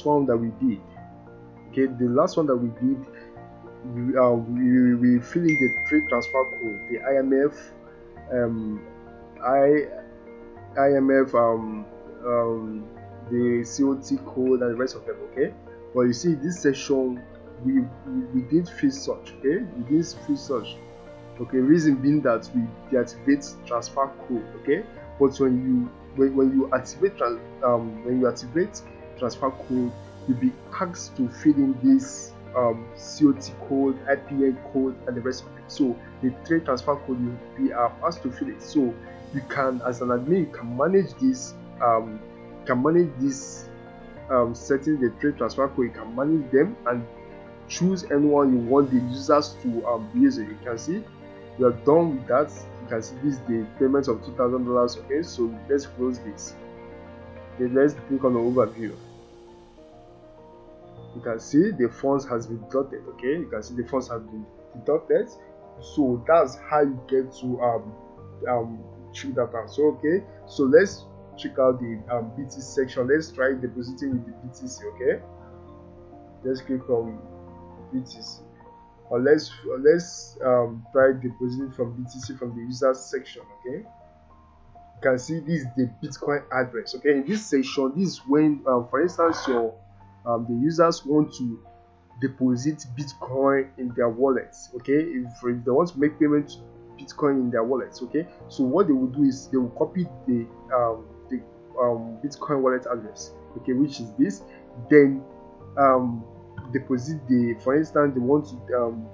one that we did. Okay, the last one that we did, we fill in the three transfer code, the the COT code and the rest of them. Okay, but you see this section we didn't fill such. Okay, we didn't fill such. Okay, reason being that we deactivate transfer code. Okay, but when you activate transfer code, you'll be asked to fill in this COT code, IPN code, and the rest of it. So the trade transfer code, you'll be asked to fill it. So you can, as an admin, you can manage this. Setting the trade transfer code. You can manage them and choose anyone you want the users to use it. You can see we are done with that. You can see this is the payment of $2,000. Okay, so let's close this. Okay, let's click on the overview. You can see the funds has been deducted. Okay, you can see the funds have been deducted. So that's how you get to check that out. So okay, so let's check out the BTC section. Let's try depositing with the BTC. Okay, let's click on BTC, or let's try depositing from BTC from the users section. Okay, you can see this is the Bitcoin address. Okay, in this section, this is when for instance your the users want to deposit Bitcoin in their wallets. Okay, if they want to make payment to Bitcoin in their wallets. Okay, so what they will do is they will copy the Bitcoin wallet address, okay, which is this. Then deposit the, for instance, they want to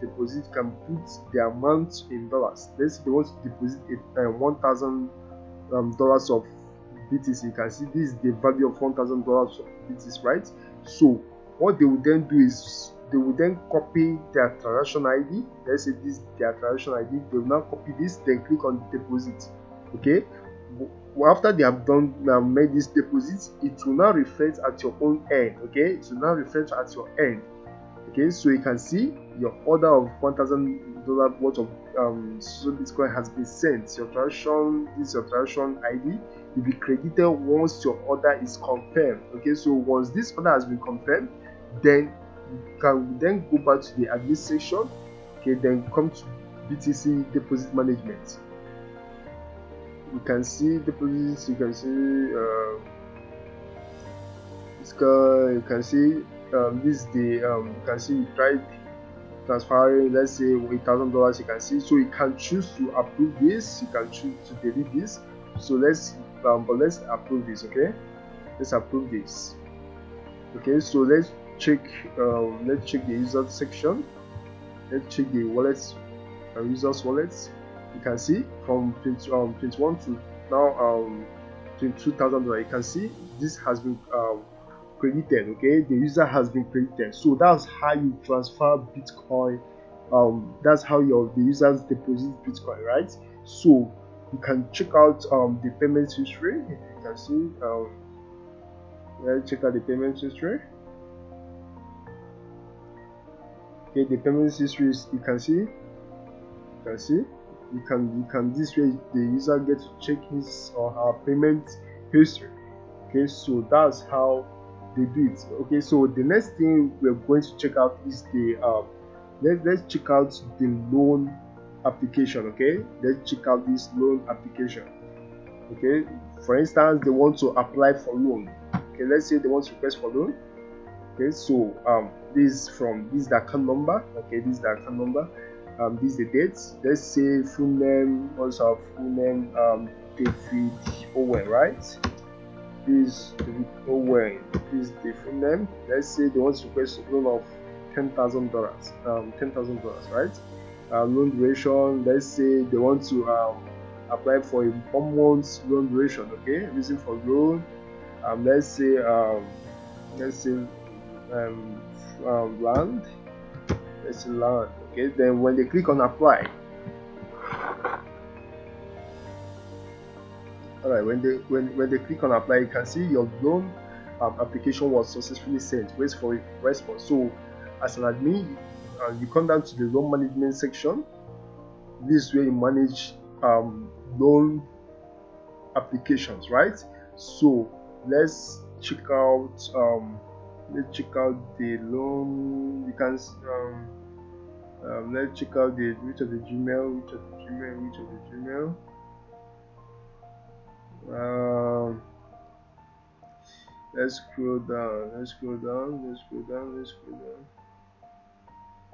deposit, can put the amount in dollars. Let's say they want to deposit $1,000 of BTC. You can see this is the value of $1,000 of BTC, right? So what they will then do is they will then copy their transaction ID. Let's say this is their transaction ID. They will now copy this, then click on deposit. Okay, after they have done made this deposit, it will now reflect at your own end. Okay, it will now reflect at your end. Okay, so you can see your order of $1,000 worth of so Bitcoin has been sent. Your transaction, this is your transaction ID, will be credited once your order is confirmed. Okay, so once this order has been confirmed, then you can then go back to the admin section. Okay, then come to BTC deposit management. You can see deposits. You can see this guy. You can see this is the you can see you tried transferring, let's say $1,000. You can see, so you can choose to approve this, you can choose to delete this. So let's approve this. Okay, let's approve this. Okay, so let's check the user section. Let's check the wallets, users wallets. You can see from 21 to now $22,000. You can see this has been credited. Okay, the user has been credited. So that's how you transfer Bitcoin. That's how the users deposit Bitcoin, right? So you can check out the payment history. You can see let's check out the payment history. Okay, the payment history is, you can see you can this way the user gets to check his or her payment history. Okay, so that's how they do it. Okay, so the next thing we're going to check out is the let's check out the loan application. Okay, let's check out this loan application. Okay, for instance, they want to apply for loan. Okay, let's say they want to request for loan. Okay, so this is the account number. Okay, this is the account number. This is the date. Let's say full name, also full name David Owen, right? This David Owen is the full name. Let's say they want to request a loan of $10,000. $10,000, right? Loan duration. Let's say they want to apply for a 1 month loan duration. Okay, reason for loan. Let's say land. Let's say land. Okay, then when they click on apply, all right, when they click on apply, you can see your loan application was successfully sent. Wait for a response. So as an admin, you come down to the loan management section. This is where you manage loan applications, right? So let's check out the loan. You can let's check out which of the Gmail. Let's scroll down.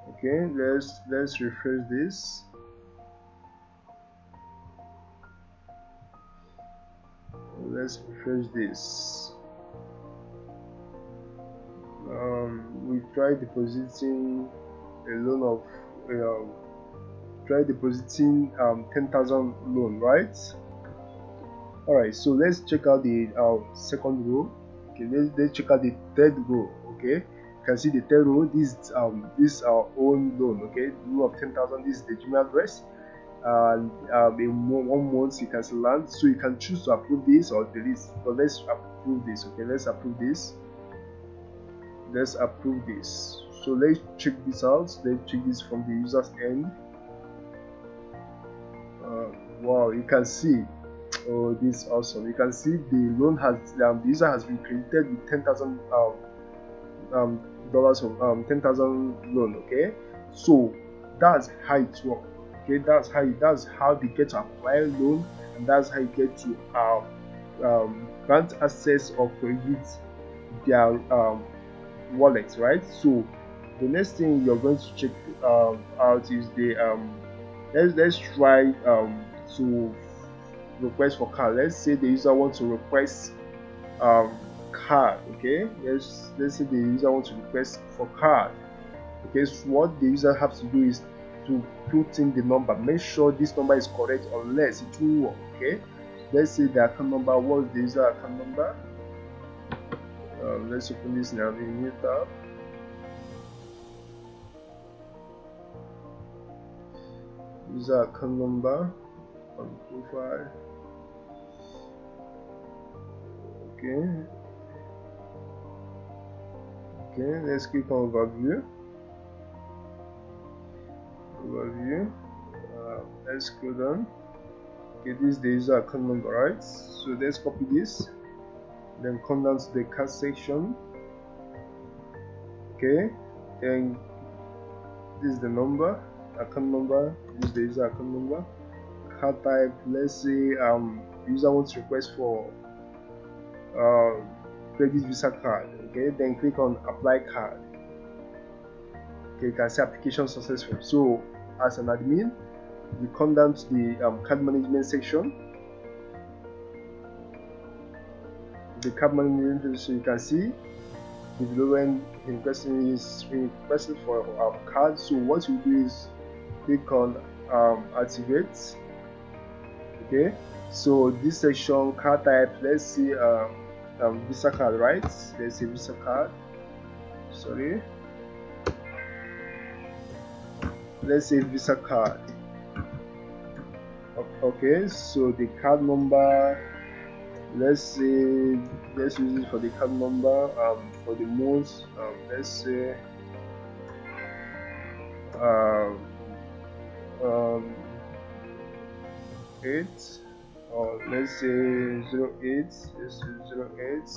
Okay, let's refresh this. We try depositing a loan of $10,000 loan, right? All right, so let's check out the second row. Okay, let's check out the third row. Okay, you can see the third row. This is our own loan. Okay, loan of 10,000. This is the Gmail address. And in 1 month you can land, so you can choose to approve this or delete. But let's approve this. Okay, let's approve this. So let's check this out. Let's check this from the user's end. Wow, you can see, oh, this is awesome. You can see the loan has the user has been credited with $10,000 dollars of 10,000 loan. Okay, so that's how it works. Okay, that's how they get to acquire loan, and that's how you get to grant access or credit their wallets, right? So The next thing you're going to check out is the let's try to request for card. Let's say the user wants to request card. Okay, let's say the user wants to request for card. Okay, so what the user has to do is to put in the number. Make sure this number is correct, unless it will work. Okay, let's say the account number. What's the user account number? Let's open this now in a new tab. User account number on profile. Okay, let's click on overview. Let's go down. Okay, this is the user account number, right? So let's copy this, then come down to the card section. Okay, then this is the number, account number. This is the user account number. Card type, let's say user wants to request for credit Visa card. Okay, then click on apply card. Okay, you can see application successful. So as an admin, you come down to the card management section. The card management, so you can see the development in question is requested for our card. So what you do is click on activate. Okay, so this section, card type, let's see Visa card, right? Let's say Visa card. Sorry, let's say Visa card. Okay, so the card number, let's use it for the card number. For the most, let's say 8, or let's say 08. Let's say 08.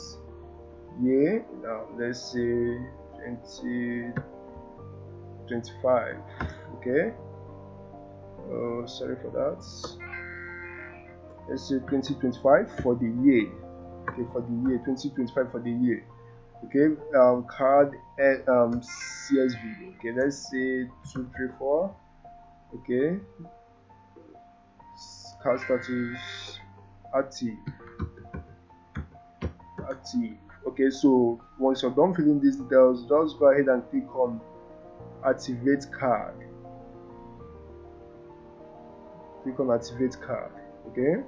Yeah, let's say 2025. Okay. Sorry for that. Let's say 2025 for the year. Okay, for the year 2025 for the year. Okay, card CSV. Okay, let's say 234. Okay, card status active. Okay, so once you're done filling these details, just go ahead and click on activate card. Click on activate card. Okay,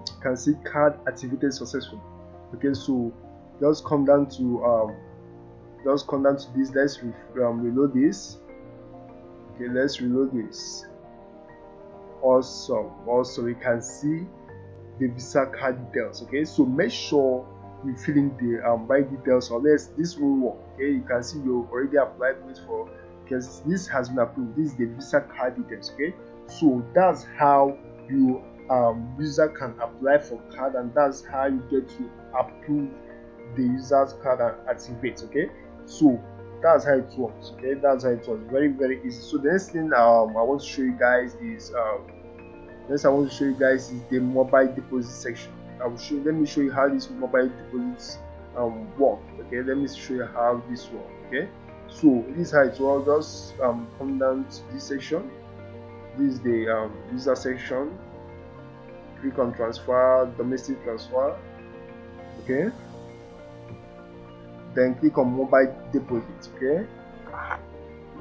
you can see card activated successfully. Okay, so just come down to this. Let's reload this. Okay, let's reload this. Awesome, you can see the Visa card details. Okay, so make sure you fill in the bank details, or else this will work. Okay, you can see you already applied this for, because this has been approved. This is the Visa card details. Okay, so that's how you user can apply for card, and that's how you get to approve the user's card and activate. Okay, so that's how it works. Okay, that's how it works. Very, very easy. So the next thing I want to show you guys is the mobile deposit section. Let me show you how this mobile deposits work. Okay, let me show you how this works. Okay, so this is how it works. Just come down to this section. This is the user section. Click on transfer, domestic transfer. Okay, then click on mobile deposit. Okay,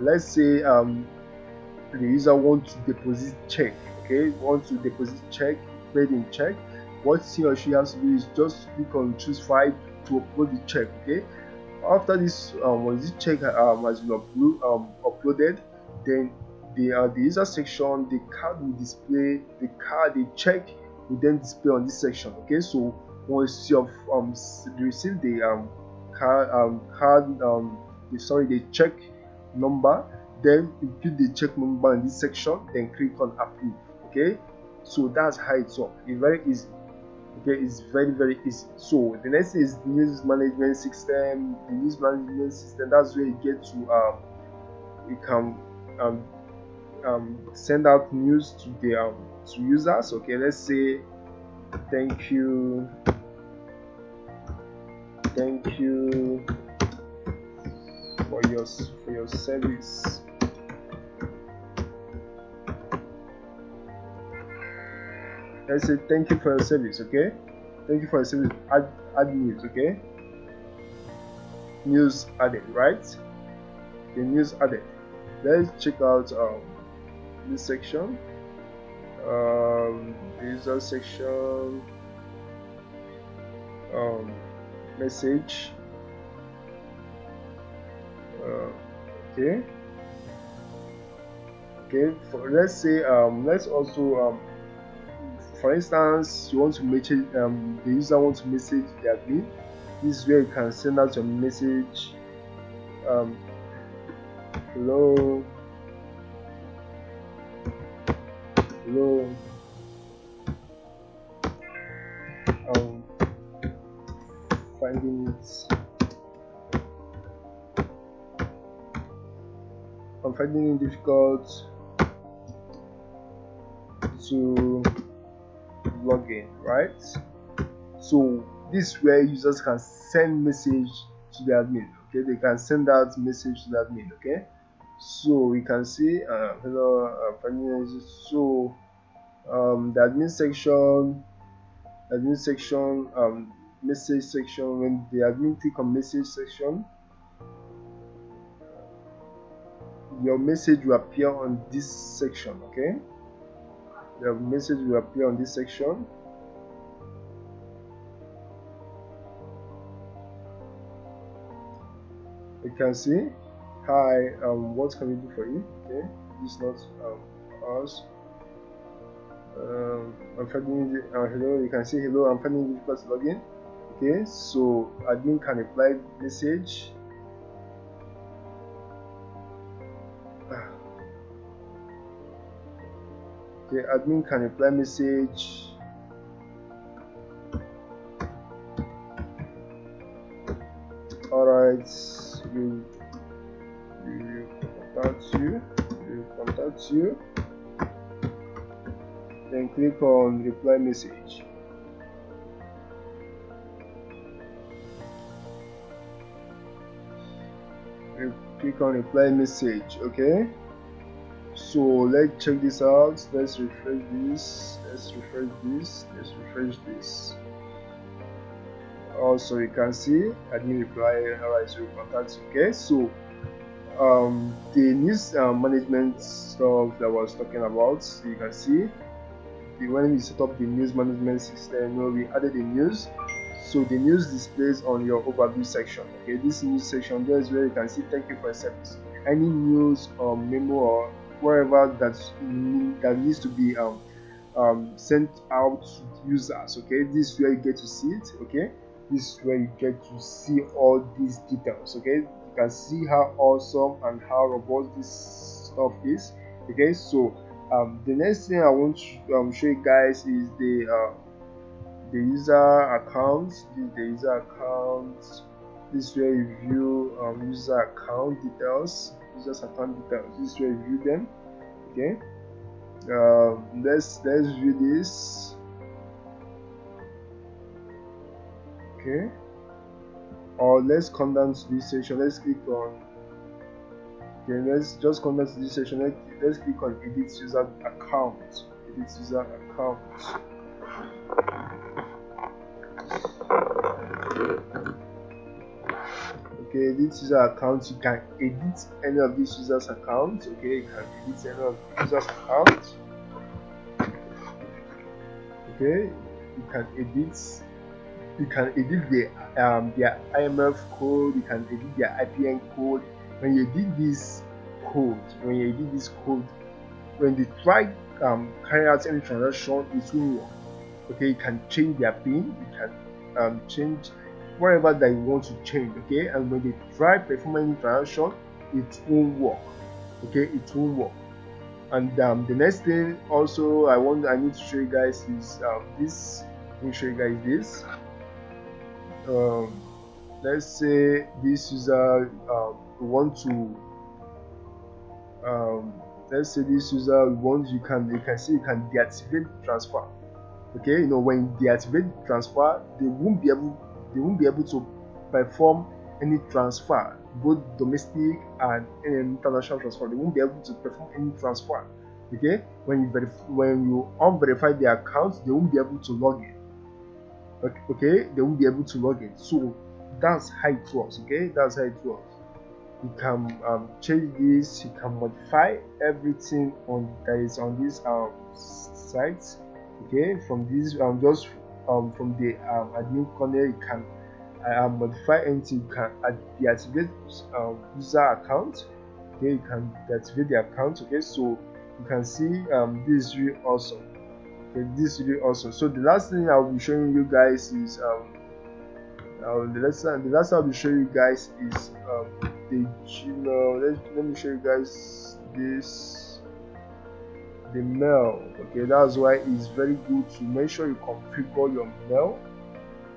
let's say the user wants to deposit check. Okay, wants to deposit check, paid in check. What he or she has to do is just click on choose file to upload the check. Okay, after this, once this check has been uploaded, then the user section, the card will display, the check will then display on this section. Okay, so once you have received the the check number, then you put the check number in this section, then click on approve. Okay, so that's how it works. It's very easy. Okay, it's very, very easy. So the next is news management system. The news management system, that's where you get to you can send out news to the to users. Okay, let's say thank you thank you for your service. Let's say thank you for your service. Okay, thank you for your service. Add news. Okay, news added, right? The news added. Let's check out this section, the user section, message. Okay. Let's say let's also for instance, you want to message the user wants to message the admin. This is where you can send out your message. Hello, I'm finding it difficult to log in, right? So this is where users can send message to the admin. Okay, they can send out message to the admin. Okay, so we can see hello, so the admin section, message section. When the admin click on message section, your message will appear on this section. Okay, the message will appear on this section. You can see, hi, what can we do for you? Okay, this is not us. I'm finding hello. You can see hello. I'm finding it difficult to log in. Okay, so admin can reply message. Okay, admin can reply message. Alright, we contact you. Then click on reply message. Click on reply message. Okay, so let's check this out. Let's refresh this. Also, you can see admin reply. Alright, so we contact. Okay, so the news management stuff that I was talking about, so you can see when we set up the news management system, we added the news. So the news displays on your overview section. Okay, this news section, there is where you can see thank you for your service. Any news or memo or whatever that needs to be sent out to users. Okay, this is where you get to see it. Okay, this is where you get to see all these details. Okay, you can see how awesome and how robust this stuff is. Okay, so the next thing I want to show you guys is the user account. This is the user account. This is where you view user account details. This is where you view them. Okay, let's view this. Okay, or let's come down to this section. Let's click on. Okay, let's just come down to this section. Let's click on edit user account. Okay, edit user account. You can edit any of these users' accounts. Okay, you can edit any of the users' accounts. Okay, you can edit their IMF code. You can edit their IPN code. When you edit this code, when they try carry out any transaction, it won't work. Okay, you can change their PIN. You can change whatever that you want to change. Okay, and when they try perform any transaction, it won't work. Okay, it won't work. And the next thing also I need to show you guys is this. Let me show you guys this. Let's say this user want to let's say this user wants, you can see you can deactivate transfer. Okay, when you deactivate transfer, they won't be able to perform any transfer, both domestic and international transfer. They won't be able to perform any transfer. Okay, when you unverify the account, they won't be able to log in. Okay, they won't be able to log in. So that's how it works. Okay, that's how it works. You can change this. You can modify everything that is on this site. Okay, from this just from the admin corner, you can modify anything. You can deactivate user account. Okay, you can deactivate the account. Okay, so you can see this is really awesome. Okay, this is really awesome. So the last thing I'll be showing you guys is the last I'll be showing you guys is the Gmail. Let me show you guys the mail. Okay, that's why it's very good to make sure you configure your mail.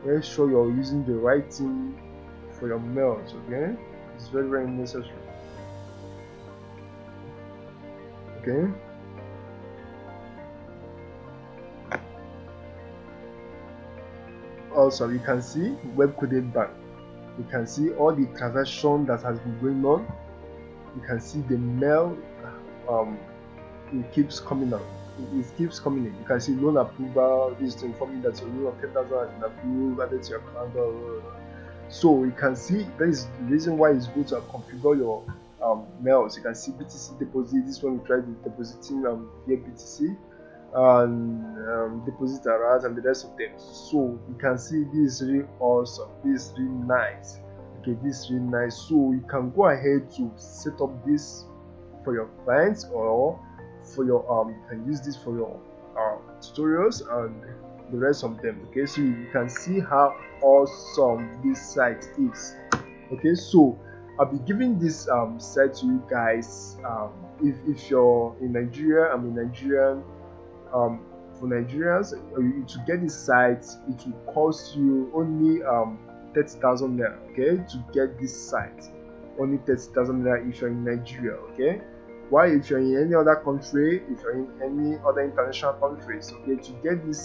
Make sure you're using the right thing for your mails. Okay, it's very, very necessary. Okay, also you can see web coded bank. You can see all the transaction that has been going on. You can see the mail it keeps coming out. It keeps coming in. You can see loan approval. This to inform you that your loan of 10,000 has been approved, added to your account. So you can see that is the reason why it's good to configure your mails. You can see BTC deposit. This one we tried depositing via BTC and deposit alert and the rest of them. So you can see this is really awesome. This is really nice. Okay, this is really nice. So you can go ahead to set up this for your clients, or for your you can use this for your tutorials and the rest of them. Okay, so you can see how awesome this site is. Okay, so I'll be giving this site to you guys. If you're in Nigeria, I'm in Nigerian. For Nigerians, to get this site, it will cost you only 30,000 naira. Okay, to get this site, only 30,000 naira if you're in Nigeria. Okay, while if you're in any other country, if you're in any other international countries, okay, to get this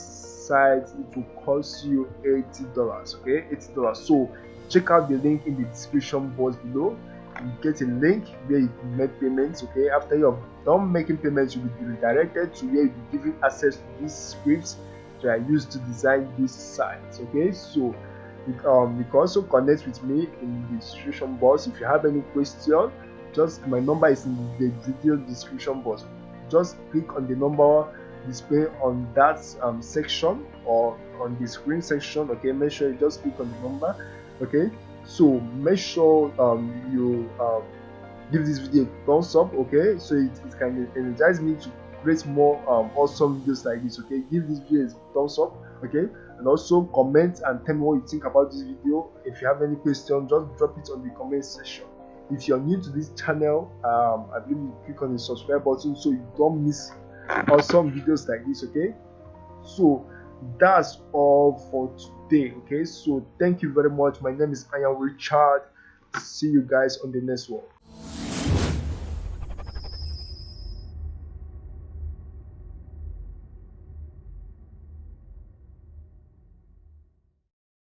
site, it will cost you $80. Okay, $80. So check out the link in the description box below. You get a link where you can make payments. Okay, after you have done making payments, you'll be redirected to where you'll be given access to these scripts that are used to design this site. Okay, so you can also connect with me in the description box. If you have any question, just my number is in the video description box. Just click on the number display on that section or on the screen section. Okay, make sure you just click on the number. Okay, so make sure you give this video a thumbs up. Okay, so it can energize me to create more awesome videos like this. Okay, give this video a thumbs up. Okay, and also comment and tell me what you think about this video. If you have any question, just drop it on the comment section. If you're new to this channel, I believe you click on the subscribe button so you don't miss awesome videos like this. Okay, so that's all for today. Okay, so thank you very much. My name is Richard. See you guys on the next one.